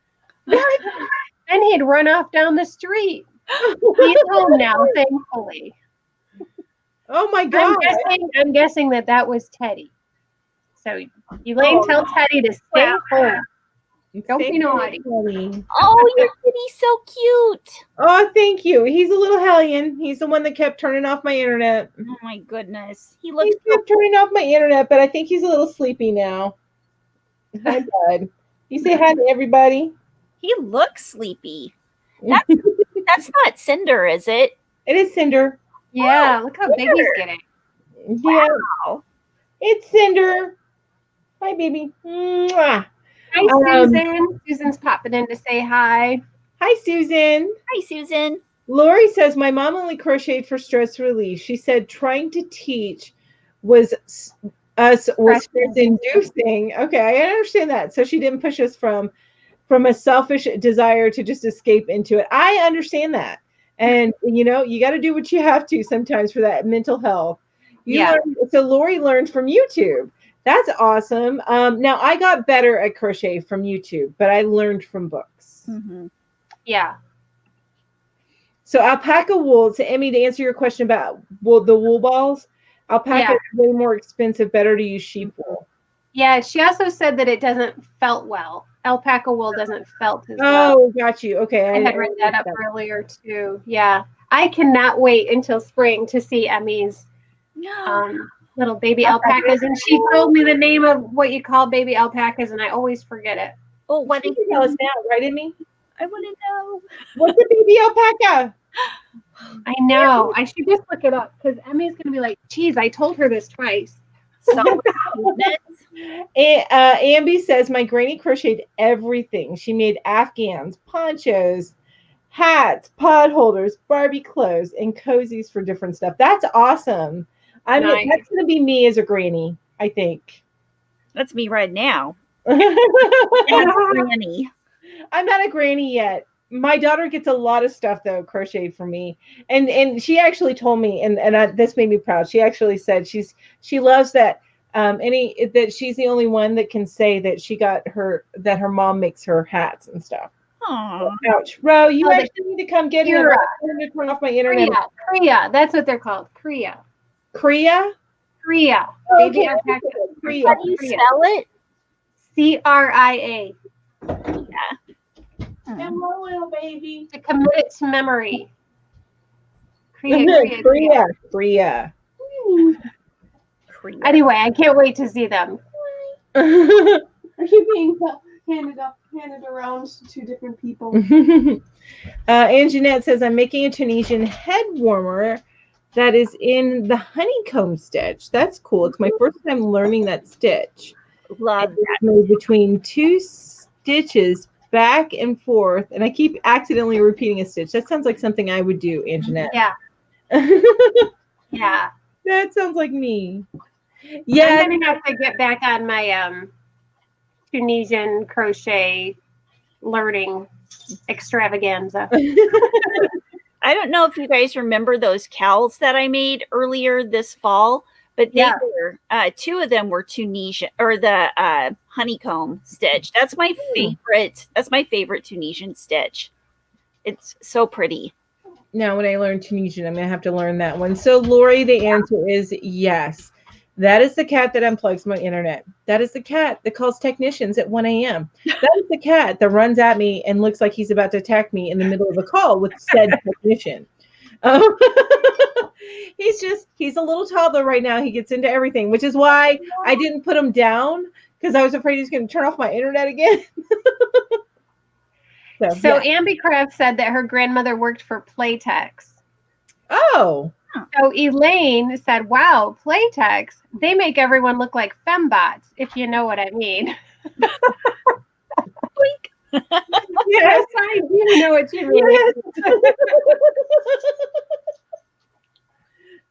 And he'd run off down the street. He's home now, thankfully. Oh my God. I'm guessing that was Teddy. So Elaine, tell Teddy to stay home. Don't be naughty. Oh, your kitty's so cute. Oh, thank you. He's a little hellion. He's the one that kept turning off my internet. Oh my goodness. He kept turning off my internet, but I think he's a little sleepy now. Hi, bud. You say hi to everybody. He looks sleepy. That's not Cinder, is it? It is Cinder. Yeah, look how big he's getting. Yeah. Wow. It's Cinder. Hi, baby. Mwah. Hi, Susan. Susan's popping in to say hi. Hi, Susan. Hi, Susan. Lori says, my mom only crocheted for stress relief. She said trying to teach was stress-inducing. Okay, I understand that. So she didn't push us from a selfish desire to just escape into it. I understand that. And, you got to do what you have to sometimes for that mental health. So Lori learned from YouTube. That's awesome. Now, I got better at crochet from YouTube, but I learned from books. Mm-hmm. Yeah. So alpaca wool, to Emmy, to answer your question about the wool balls, alpaca is way more expensive, better to use sheep wool. Yeah, she also said that it doesn't felt well. Alpaca wool doesn't felt as well. Oh, got you. Okay. I had read that up earlier too. Yeah. I cannot wait until spring to see Emmy's little baby alpacas. And she told me the name of what you call baby alpacas, and I always forget it. Oh, what did you tell us now, right, Emmy? I want to know. What's a baby alpaca? I know. I should just look it up because Emmy's going to be like, geez, I told her this twice. Ambi says, my granny crocheted everything. She made Afghans, ponchos, hats, pod holders, Barbie clothes, and cozies for different stuff. That's awesome. That's going to be me as a granny, I think. That's me right now. Granny. I'm not a granny yet. My daughter gets a lot of stuff though crocheted for me, and she actually told me, and this made me proud. She actually said she loves that that she's the only one that can say that that her mom makes her hats and stuff. Aww. Ouch, Ro, you actually need to come get her. I'm going to turn off my internet. Kriya, that's what they're called. Kriya. Kriya. Kriya. Oh, okay. Kriya. How do you spell it? CRIA. Yeah. Hello, little baby. To commit it to memory. Kriya. Anyway, I can't wait to see them. Are you being handed around to different people? And Jeanette says, I'm making a Tunisian head warmer that is in the honeycomb stitch. That's cool. It's my first time learning that stitch. Love that. Made between 2 stitches back and forth, and I keep accidentally repeating a stitch. That sounds like something I would do, Anjanette. Yeah. Yeah. That sounds like me. Yeah. I'm gonna have to get back on my Tunisian crochet learning extravaganza. I don't know if you guys remember those cowls that I made earlier this fall, but they were 2 of them were Tunisian, or the honeycomb stitch. That's my favorite. That's my favorite Tunisian stitch. It's so pretty. Now, when I learn Tunisian, I'm gonna have to learn that one. So, Lori, the answer is yes. That is the cat that unplugs my internet. That is the cat that calls technicians at 1 a.m. That is the cat that runs at me and looks like he's about to attack me in the middle of a call with said technician. Um, he's a little toddler right now. He gets into everything, which is why I didn't put him down, because I was afraid he's going to turn off my internet again. So Ambicraft said that her grandmother worked for Playtex. Oh. So Elaine said, wow, Playtex, they make everyone look like fembots, if you know what I mean. Yes, I do know what you mean. Yes.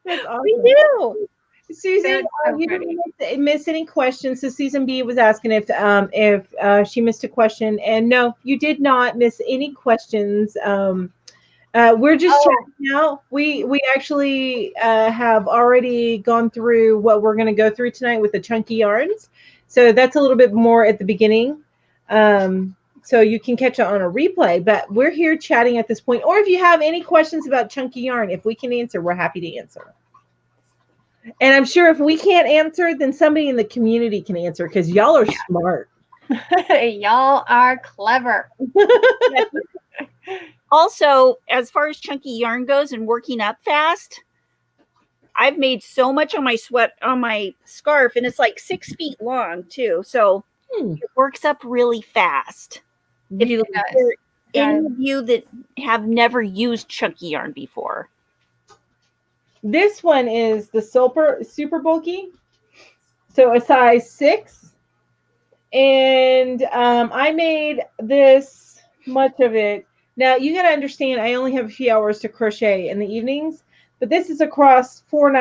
That's awesome. We do. Susan, So you didn't miss any questions. So Susan B was asking if she missed a question, and no, you did not miss any questions. We're just chatting now. We actually have already gone through what we're going to go through tonight with the chunky yarns. So that's a little bit more at the beginning. So you can catch it on a replay, but we're here chatting at this point. Or if you have any questions about chunky yarn, if we can answer, we're happy to answer. And I'm sure if we can't answer, then somebody in the community can answer, because y'all are smart. Y'all are clever. Also, as far as chunky yarn goes and working up fast, I've made so much on my scarf, and it's like 6 feet long too. So it works up really fast. Really If there are any of you that have never used chunky yarn before. This one is the super bulky, so a size 6, and I made this much of it. Now you got to understand, I only have a few hours to crochet in the evenings, but this is across 3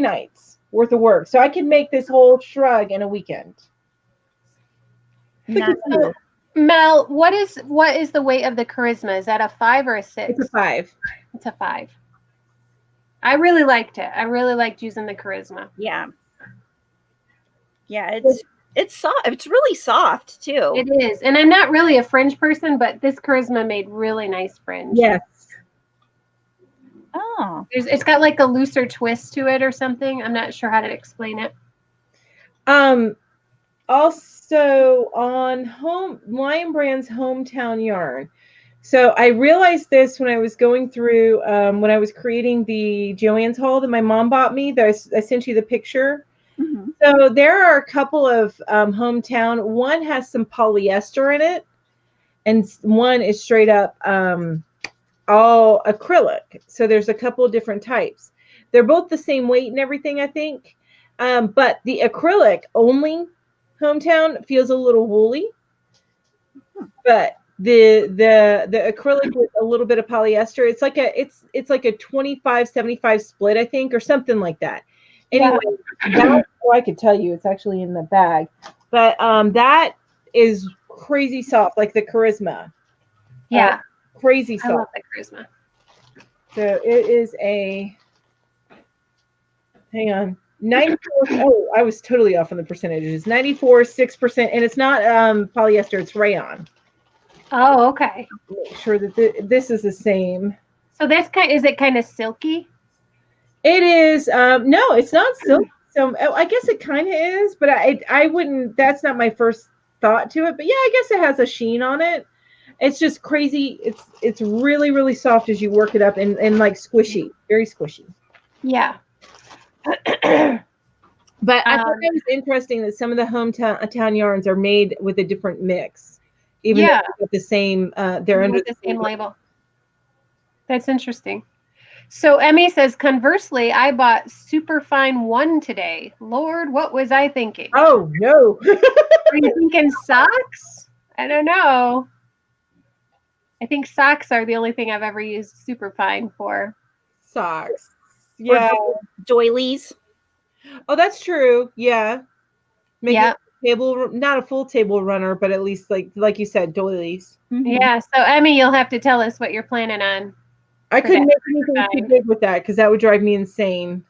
nights worth of work, so I can make this whole shrug in a weekend. So, Mel, what is the weight of the charisma? Is that a 5 or a 6? It's a 5. It's a 5. I really liked it. I really liked using the charisma. Yeah. Yeah, it's soft. It's really soft too. It is. And I'm not really a fringe person, but this charisma made really nice fringe. Yes. Oh. It's got like a looser twist to it or something. I'm not sure how to explain it. Also on Lion Brand's Hometown Yarn. So I realized this when I was going through, when I was creating the Joann's haul that my mom bought me. I sent you the picture. Mm-hmm. So there are a couple of Hometown. One has some polyester in it, and one is straight up all acrylic. So there's a couple of different types. They're both the same weight and everything, I think. But the acrylic only Hometown feels a little woolly, but the acrylic with a little bit of polyester, it's like a 25-75 split, I think, or something like that. Anyway, I could tell you, it's actually in the bag, but that is crazy soft, like the charisma. Yeah, crazy soft. I love the charisma. So it is a, hang on, 94. Oh, I was totally off on the percentages. 94.6%, and it's not polyester; it's rayon. Oh, okay. Make sure that this is the same. So that's is it kind of silky? It is. No, it's not silky. So I guess it kind of is, but I wouldn't. That's not my first thought to it. But yeah, I guess it has a sheen on it. It's just crazy. It's really, really soft as you work it up, and like squishy, very squishy. Yeah. But I thought it was interesting that some of the hometown yarns are made with a different mix, even though they're the same. They're under the same label. That's interesting. So Emmy says, conversely, I bought Superfine 1 today. Lord, what was I thinking? Oh no! Are you thinking socks? I don't know. I think socks are the only thing I've ever used Superfine for. Socks. Yeah. Doilies. Oh, that's true. Yeah. Make yeah. Table, not a full table runner, but at least like you said, doilies. Mm-hmm. Yeah. So Emmy, you'll have to tell us what you're planning on. I couldn't make anything too big with that because that would drive me insane.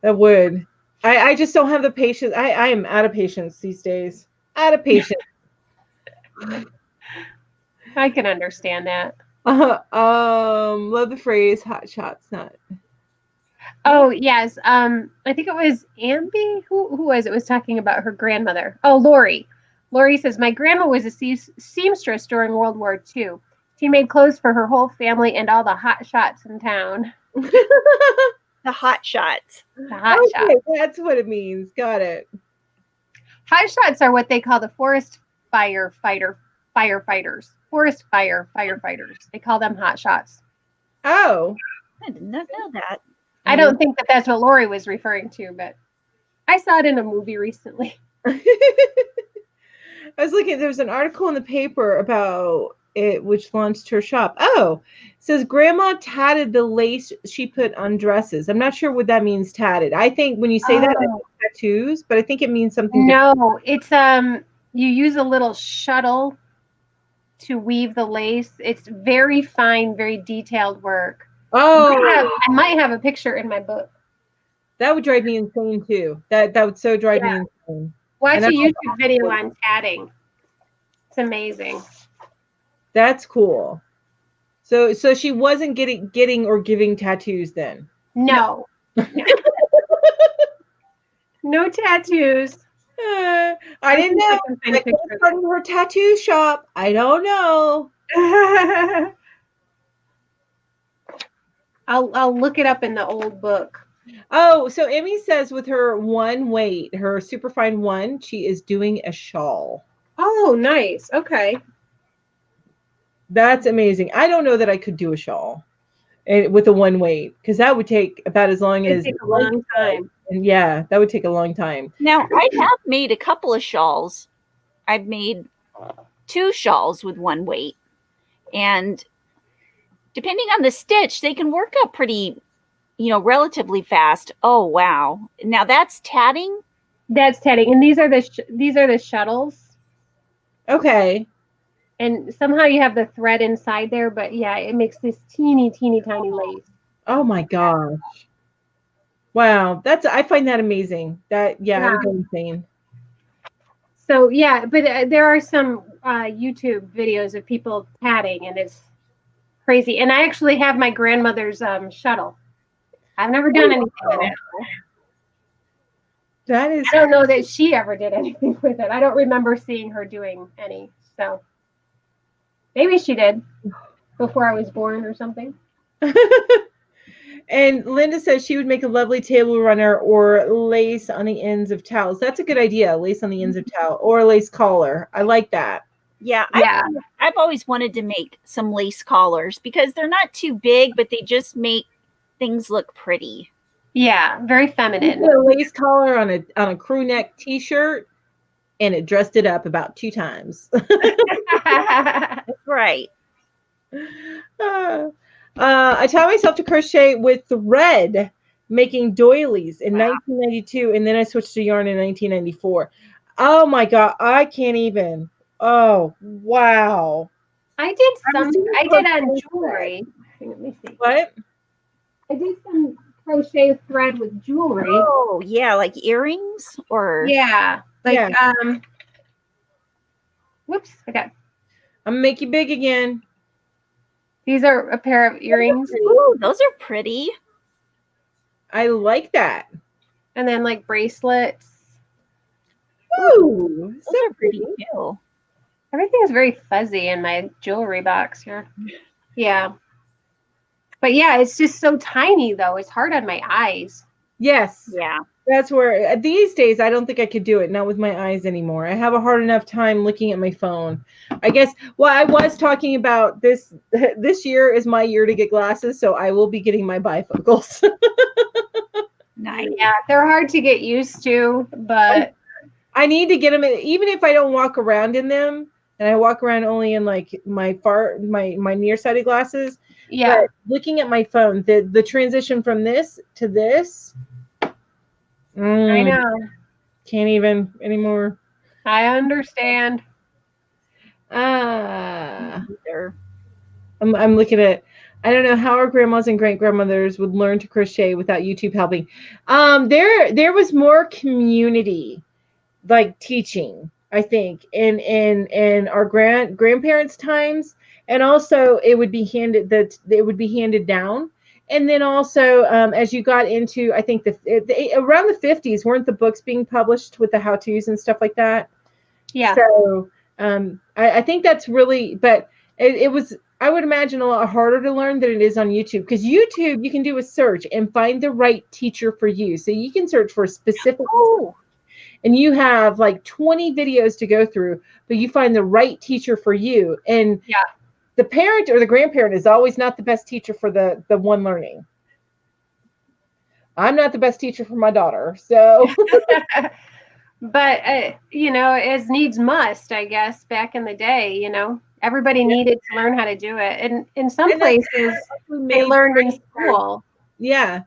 That would. I just don't have the patience. I am out of patience these days. Out of patience. I can understand that. Love the phrase "hot shots." Not. Oh yes. I think it was Ambi. Who was it? Was talking about her grandmother. Oh, Lori. Lori says my grandma was a seamstress during World War II. She made clothes for her whole family and all the hot shots in town. The hot shots. The hot Okay, shots. that's what it means. Got it. Hot shots are what they call the forest firefighters. Forest fire firefighters. They call them hot shots. Oh. I did not know that. I don't think that that's what Lori was referring to, but I saw it in a movie recently. I was looking, there was an article in the paper about it, which launched her shop. Oh, it says grandma tatted the lace she put on dresses. I'm not sure what that means, tatted. I think when you say that, I think tattoos, but I think it means something different. No, it's you use a little shuttle to weave the lace. It's very fine, very detailed work. Oh, I might have a picture in my book. that would drive me insane too. That would so drive me insane. Watch And a I- YouTube video on tatting. It's amazing. That's cool. So she wasn't getting or giving tattoos then. No. No tattoos. I didn't know. I could have started her tattoo shop. I don't know. I'll look it up in the old book. Oh, so Emmy says with her one weight, her superfine one, she is doing a shawl. Oh, nice. Okay. That's amazing. I don't know that I could do a shawl with a one weight because that would take about as long It'd as take a long time. And yeah, that would take a long time. Now, I have made a couple of shawls. I've made 2 shawls with one weight. And depending on the stitch, they can work up pretty, relatively fast. Oh, wow. Now that's tatting? That's tatting, and these are the shuttles. Okay. And somehow you have the thread inside there, but yeah, it makes this teeny tiny lace. Oh my gosh. Wow, I find that amazing. I would go insane. So yeah, but there are some YouTube videos of people tatting, and it's crazy. And I actually have my grandmother's shuttle. I've never done anything with it. That is. I don't know that she ever did anything with it. I don't remember seeing her doing any. So maybe she did before I was born or something. And Linda says she would make a lovely table runner or lace on the ends of towels. That's a good idea. Lace on the ends of towel or a lace collar. I like that. Yeah. I've always wanted to make some lace collars because they're not too big, but they just make things look pretty. Yeah, very feminine. You put a lace collar on a crew neck t-shirt and it dressed it up about 2 times. That's right. I taught myself to crochet with thread, making doilies in 1992, and then I switched to yarn in 1994. Oh my God, I can't even. Oh, wow. I did on jewelry. Let me see. What? I did some crochet thread with jewelry. Oh, yeah, like earrings or Yeah. Whoops, okay. I'm gonna make you big again. These are a pair of earrings. Ooh, those are pretty. I like that. And then like bracelets. Ooh, Those are pretty too. Everything is very fuzzy in my jewelry box here. Yeah. But yeah, it's just so tiny though. It's hard on my eyes. Yes. Yeah. That's where these days I don't think I could do it, not with my eyes anymore. I have a hard enough time looking at my phone. I guess I was talking about this year is my year to get glasses, so I will be getting my bifocals. Nice. Yeah, they're hard to get used to, but I need to get them even if I don't walk around in them, and I walk around only in like my nearsighted glasses. yeah. But looking at my phone, the transition from this to this. I know. Can't even anymore. I understand. I'm looking at. I don't know how our grandmas and great grandmothers would learn to crochet without YouTube helping. There was more community, like teaching, I think, in our grandparents' times, and also it would be handed down. And then also, as you got into, I think around the 50s, weren't the books being published with the how-tos and stuff like that? Yeah. So I think that's really, but it was, I would imagine, a lot harder to learn than it is on YouTube, because YouTube, you can do a search and find the right teacher for you. So you can search for a specific, and you have like 20 videos to go through, but you find the right teacher for you. And the parent or the grandparent is always not the best teacher for the one learning. I'm not the best teacher for my daughter, so. But, as needs must, I guess, back in the day, everybody needed to learn how to do it. And in some places, they learned in school. Yeah,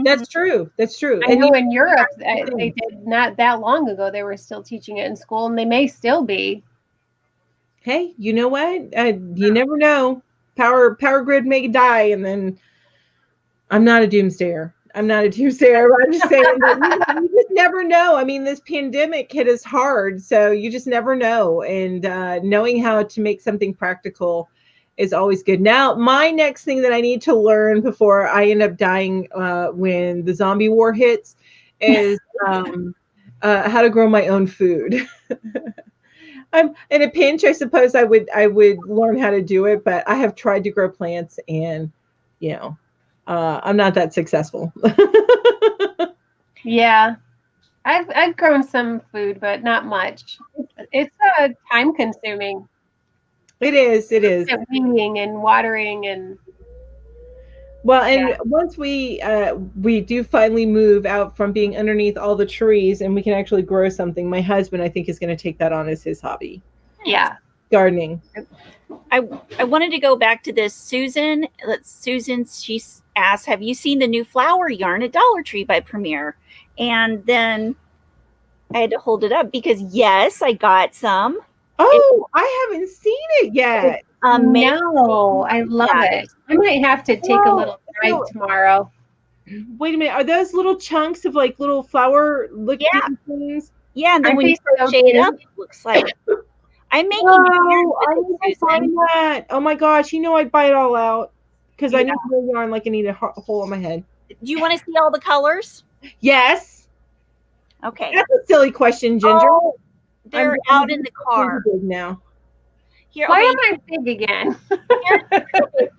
that's true. That's true. I know in Europe, they did not that long ago, they were still teaching it in school, and they may still be. Hey, you know what? You never know. Power grid may die, and then I'm not a doomsayer. I'm just saying that you just never know. I mean, this pandemic hit us hard, so you just never know. And knowing how to make something practical is always good. Now, my next thing that I need to learn before I end up dying when the zombie war hits is how to grow my own food. I'm in a pinch, I suppose I would learn how to do it, but I have tried to grow plants, and I'm not that successful. Yeah, I've grown some food, but not much. It's time consuming. It is. Weeding and watering and. Well, and once we do finally move out from being underneath all the trees, and we can actually grow something, my husband, I think, is going to take that on as his hobby. Yeah. Gardening. I wanted to go back to this. Susan, she asked, have you seen the new flower yarn at Dollar Tree by Premier? And then I had to hold it up because, yes, I got some. Oh, I haven't seen it yet. No, I love it. I might have to take a little drive tomorrow. Wait a minute. Are those little chunks of like little flower looking things? Yeah, and then when you crochet it up, it looks like I'm making I need to find that. Oh my gosh, I'd buy it all out because I need more yarn like I need a hole in my head. Do you want to see all the colors? Yes. Okay. That's a silly question, Ginger. Oh, they're out in the car now. Here, why am I big again?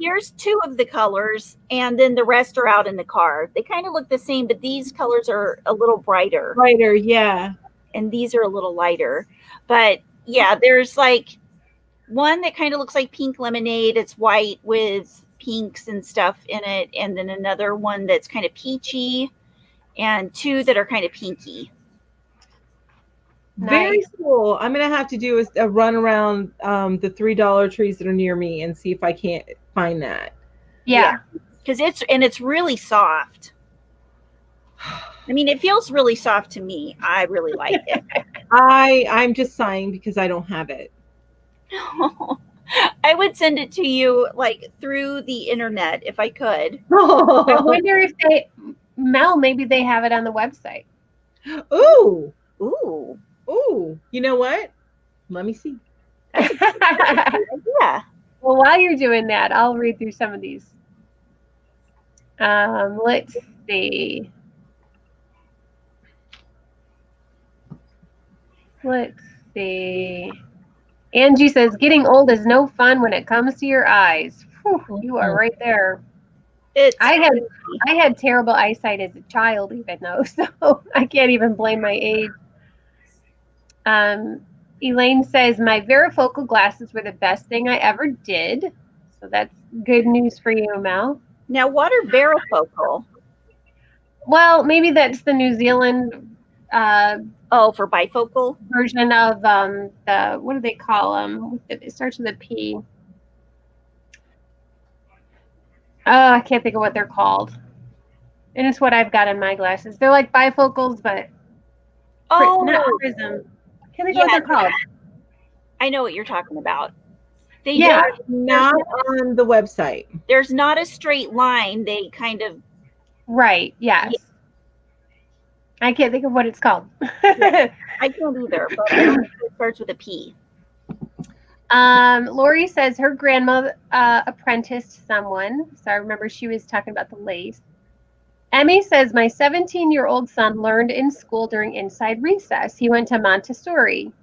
Here's 2 of the colors, and then the rest are out in the car. They kind of look the same, but these colors are a little brighter. Brighter, yeah. And these are a little lighter. But yeah, there's like one that kind of looks like pink lemonade. It's white with pinks and stuff in it. And then another one that's kind of peachy, and 2 that are kind of pinky. Very cool. I'm gonna have to do a run around the $3 trees that are near me and see if I can't find that. Yeah, because it's really soft. I mean, it feels really soft to me. I really like it. I'm just sighing because I don't have it. I would send it to you like through the internet if I could. I wonder if maybe they have it on the website. Ooh. You know what? Let me see. Yeah. Well, while you're doing that, I'll read through some of these. Let's see. Angie says, getting old is no fun when it comes to your eyes. Whew, you are right there. I had terrible eyesight as a child even though, so I can't even blame my age. Elaine says, my varifocal glasses were the best thing I ever did. So that's good news for you, Mel. Now, what are varifocal? Well, maybe that's the New Zealand for bifocal version of the, what do they call them? It starts with a P. Oh, I can't think of what they're called. And it's what I've got in my glasses. They're like bifocals, but not prism. I can't think of what they're called. I know what you're talking about. Not on the website. There's not a straight line. They kind of. Right. Yes. Yeah. I can't think of what it's called. I can't either, but it starts with a P. Lori says her grandmother apprenticed someone. So I remember she was talking about the lace. Emmy says, my 17-year-old son learned in school during inside recess. He went to Montessori.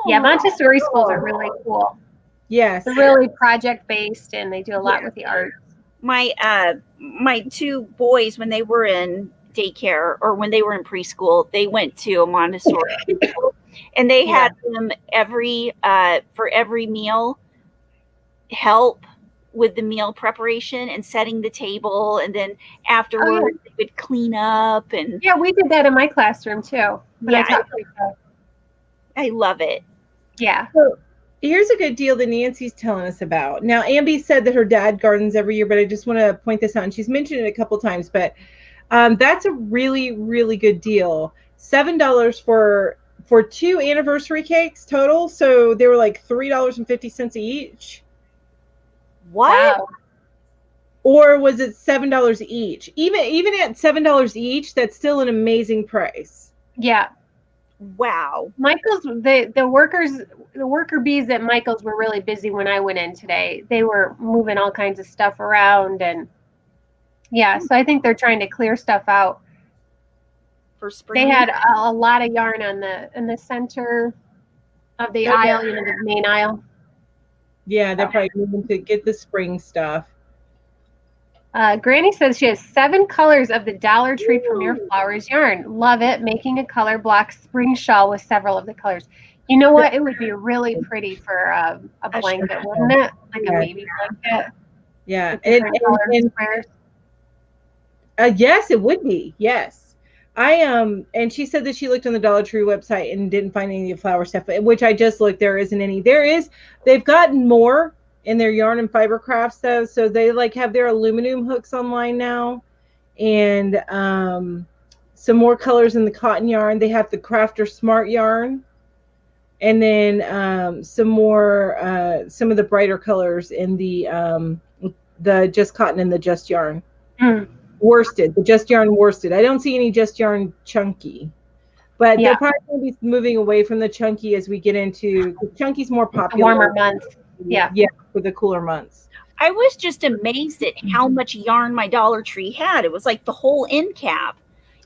Yeah, Montessori schools are really cool. Yes. They're really project-based, and they do a lot with the arts. My two boys, when they were in daycare or when they were in preschool, they went to a Montessori school, and they had them for every meal help with the meal preparation and setting the table, and then afterwards they would clean up. And yeah, we did that in my classroom too. I love it. Yeah. So here's a good deal that Nancy's telling us about. Now, Ambi said that her dad gardens every year, but I just want to point this out, and she's mentioned it a couple times, but that's a really, really good deal. $7 for 2 anniversary cakes total. So they were like $3.50 each. What? Wow. Or was it $7 each? Even at $7 each, that's still an amazing price. Yeah. Wow. Michael's the worker bees at Michael's were really busy when I went in today. They were moving all kinds of stuff around, and so I think they're trying to clear stuff out. For spring. They had a lot of yarn in the center of the aisle, the main aisle. Yeah, they're probably moving to get the spring stuff. Granny says she has 7 colors of the Dollar Tree Premier Flowers yarn. Love it. Making a color block spring shawl with several of the colors. You know what? It would be really pretty for a blanket, wouldn't it? Like a baby blanket. Yeah. Yes, it would be. Yes. And she said that she looked on the Dollar Tree website and didn't find any of the flower stuff, which I just looked. There isn't any. They've gotten more in their yarn and fiber crafts though. So they have their aluminum hooks online now, and some more colors in the cotton yarn. They have the Crafter Smart yarn, and then some of the brighter colors in the Just Cotton and the Just Yarn. Worsted, the Just Yarn worsted. I don't see any Just Yarn chunky, but they're probably going to be moving away from the chunky as we get into chunky's more popular. The warmer months. Yeah, for the cooler months. I was just amazed at how much yarn my Dollar Tree had. It was like the whole end cap.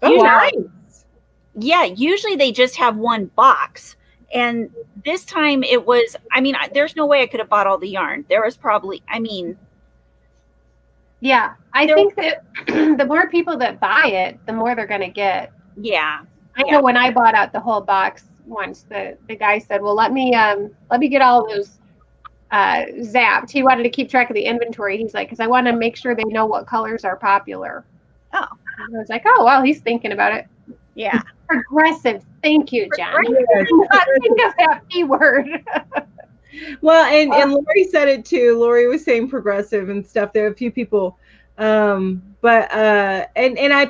Nice. Yeah, usually they just have one box, and this time it was. I mean, there's no way I could have bought all the yarn. There was probably. Yeah, I think that the more people that buy it, the more they're going to get. Yeah. I know when I bought out the whole box once, the guy said, well, let me get all those zapped. He wanted to keep track of the inventory. He's like, because I want to make sure they know what colors are popular. Oh. And I was like, oh, well, he's thinking about it. Yeah. Progressive. Thank you, Jen. I did not think of that P word. Well, and Lori said it too. Lori was saying progressive and stuff. There are a few people, but I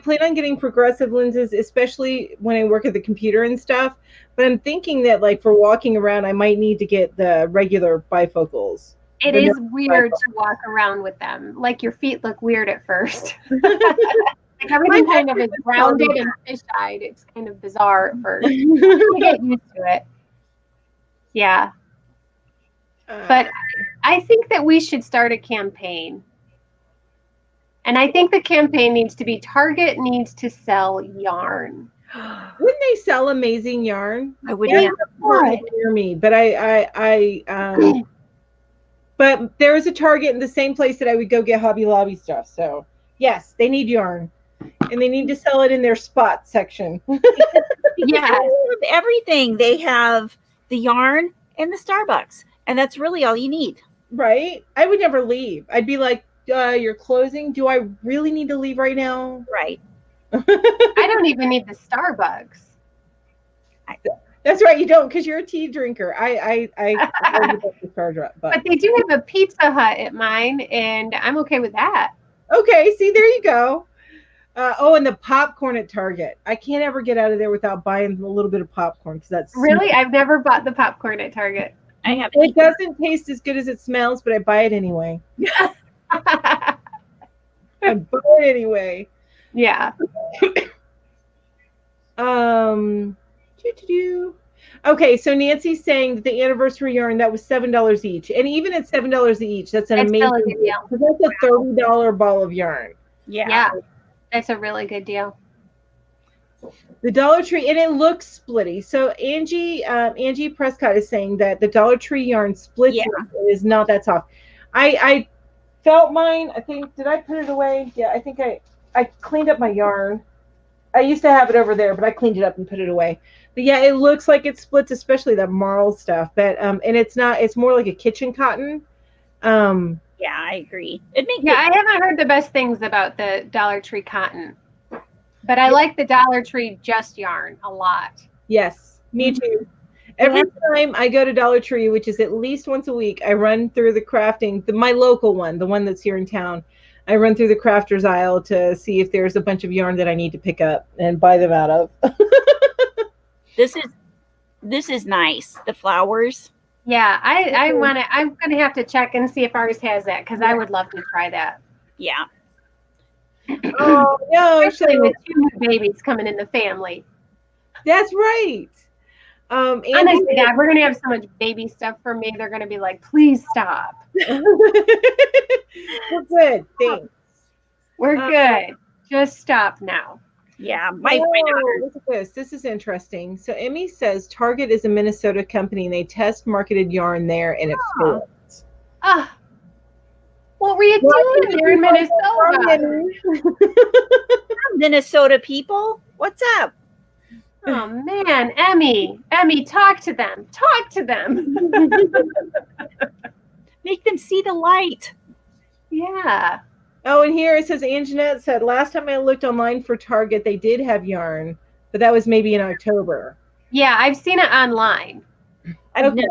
plan on getting progressive lenses, especially when I work at the computer and stuff. But I'm thinking that for walking around, I might need to get the regular bifocals. It is weird to walk around with them. Like your feet look weird at first. Like everything kind of is grounded and fish-eyed. It's kind of bizarre at first. You get used to it. Yeah. But I think that we should start a campaign. And I think the campaign needs to be Target needs to sell yarn. Wouldn't they sell amazing yarn? I would near me, but but there is a Target in the same place that I would go get Hobby Lobby stuff. So yes, they need yarn, and they need to sell it in their spot section. Yeah, everything. They have the yarn and the Starbucks. And that's really all you need. Right? I would never leave. I'd be like, you're closing. Do I really need to leave right now? Right. I don't even need the Starbucks. That's right. You don't, because you're a tea drinker. But they do have a Pizza Hut at mine, and I'm okay with that. Okay. See, there you go. And the popcorn at Target. I can't ever get out of there without buying a little bit of popcorn, because that's really. I've never bought the popcorn at Target. I have. It doesn't taste as good as it smells, but I buy it anyway. I buy it anyway. Yeah. Okay, so Nancy's saying that the anniversary yarn that was $7 each, and even at $7 each, that's an It's still a amazing good deal. because that's a $30 ball of yarn. Yeah. That's a really good deal. The Dollar Tree, and it looks splitty. So Angie Prescott is saying that the Dollar Tree yarn splits is not that soft. I felt mine. I think, did I put it away? Yeah, I think I cleaned up my yarn. I used to have it over there, but I cleaned it up and put it away. But yeah, it looks like it splits, especially that marl stuff. But and it's not. It's more like a kitchen cotton. Yeah, I agree. I haven't heard the best things about the Dollar Tree cotton, but I like the Dollar Tree just yarn a lot. Yes, me too. Every time I go to Dollar Tree, which is at least once a week, I run through the crafting, my local one, the one that's here in town. I run through the crafters aisle to see if there's a bunch of yarn that I need to pick up and buy them out of. This is nice. The flowers. Yeah, I want to. I'm gonna have to check and see if ours has that because I would love to try that. Yeah. Oh no! Especially with 2 new babies coming in the family. That's right. Honestly, God, we're gonna have so much baby stuff for me. They're gonna be like, "Please stop." We're good. Thanks. We're good. Just stop now. Yeah, my daughter. Look at this. This is interesting. So Emmy says Target is a Minnesota company and they test marketed yarn there and it failed. What were you doing there in Minnesota? Minnesota people, what's up? Oh man, Emmy, talk to them. Talk to them. Make them see the light. Yeah. Oh, and here it says Anjanette said last time I looked online for Target, they did have yarn, but that was maybe in October. Yeah, I've seen it online. I've never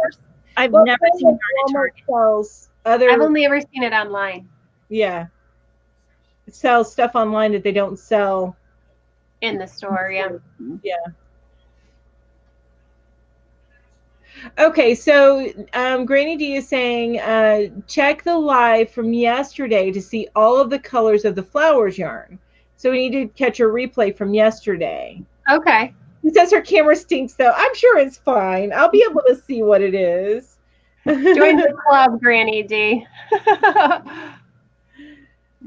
seen yarn at Target. I've only ever seen it online. Yeah. It sells stuff online that they don't sell in the store. Yeah. Yeah. Okay, so Granny D is saying, check the live from yesterday to see all of the colors of the flowers yarn. So we need to catch a replay from yesterday. Okay. She says her camera stinks, though. I'm sure it's fine. I'll be able to see what it is. Join the club, Granny D.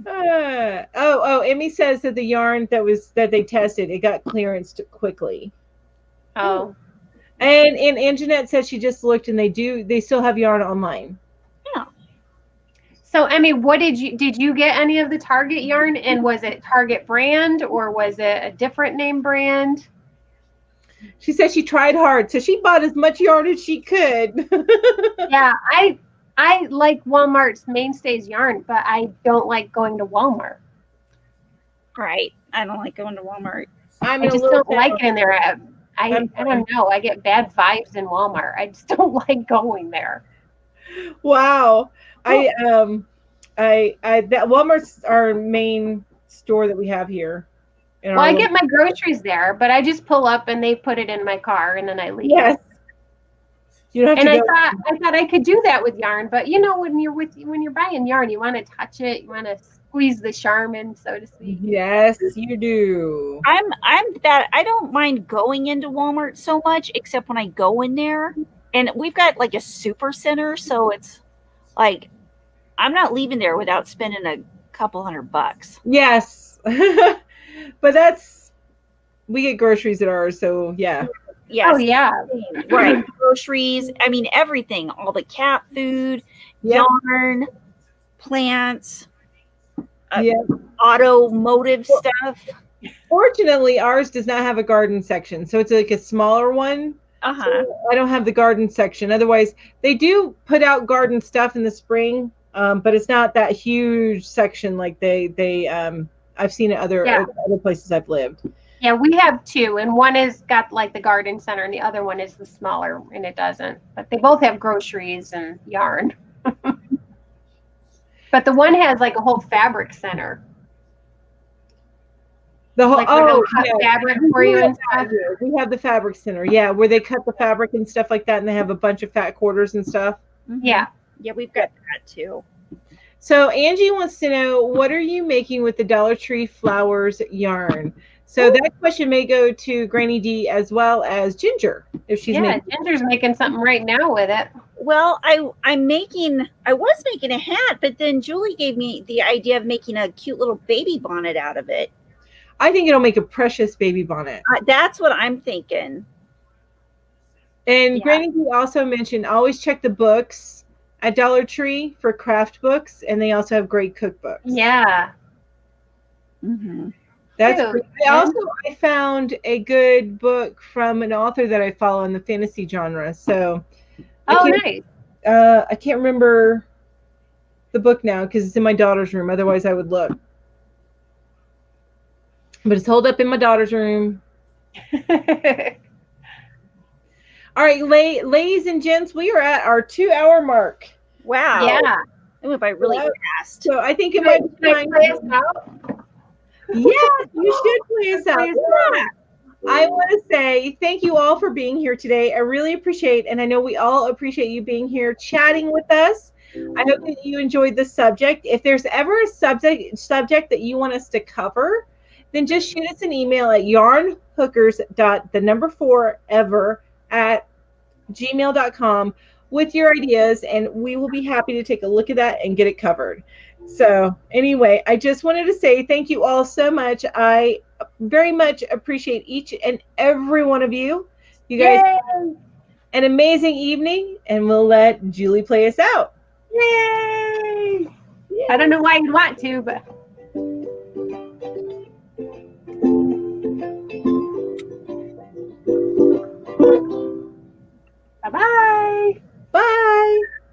Emmy says that the yarn that they tested, it got clearanced quickly. Oh. And Anjanette says she just looked and they still have yarn online. Yeah. So Emmy, what did you get any of the Target yarn, and was it Target brand or was it a different name brand? She said she tried hard, so she bought as much yarn as she could. Yeah, I like Walmart's Mainstays yarn, but I don't like going to Walmart. Right. I don't like going to Walmart. I just don't like it in there. I don't know. I get bad vibes in Walmart. I just don't like going there. Wow. That Walmart's our main store that we have here. Well, I get my groceries there, but I just pull up and they put it in my car and then I leave. Yes. You don't have and to I thought I could do that with yarn, but you know, when you're buying yarn, you want to touch it, you want to squeeze the Charmin, so to speak. Yes, you do. I don't mind going into Walmart so much, except when I go in there, and we've got like a super center, so it's like I'm not leaving there without spending a couple $100. Yes. But we get groceries at ours, so yeah. Yes. Oh yeah. Right. Groceries. I mean, everything. All the cat food, yarn, plants, automotive stuff. Fortunately, ours does not have a garden section, so it's like a smaller one. So I don't have the garden section. Otherwise, they do put out garden stuff in the spring, but it's not that huge section like they I've seen it other places I've lived. Yeah, we have two, and one is got like the garden center, and the other one is the smaller, and it doesn't. But they both have groceries and yarn. But the one has like a whole fabric center. The whole fabric for you and stuff. We have the fabric center, where they cut the fabric and stuff like that, and they have a bunch of fat quarters and stuff. Yeah, we've got that too. So Angie wants to know, what are you making with the Dollar Tree Flowers yarn? So that question may go to Granny D as well as Ginger, if she's making. Ginger's making something right now with it. Well, I was making a hat, but then Julie gave me the idea of making a cute little baby bonnet out of it. I think it'll make a precious baby bonnet. That's what I'm thinking. And Granny D also mentioned, always check the books at Dollar Tree for craft books, and they also have great cookbooks. Yeah. Mm-hmm. That's great. I found a good book from an author that I follow in the fantasy genre. So nice. I can't remember the book now because it's in my daughter's room. Otherwise, I would look. But it's holed up in my daughter's room. All right, ladies and gents, we are at our 2-hour mark. Wow. Yeah. It went by really fast. So I think it might be time. Play us out? Yes, you should play us out. Yeah. I want to say thank you all for being here today. I really appreciate, and I know we all appreciate you being here chatting with us. I hope that you enjoyed the subject. If there's ever a subject that you want us to cover, then just shoot us an email at yarnhookers.4ever@gmail.com with your ideas, and we will be happy to take a look at that and get it covered. So anyway, I just wanted to say thank you all so much. I very much appreciate each and every one of you. You guys have an amazing evening, and we'll let Julie play us out. Yay! I don't know why you'd want to, but bye-bye.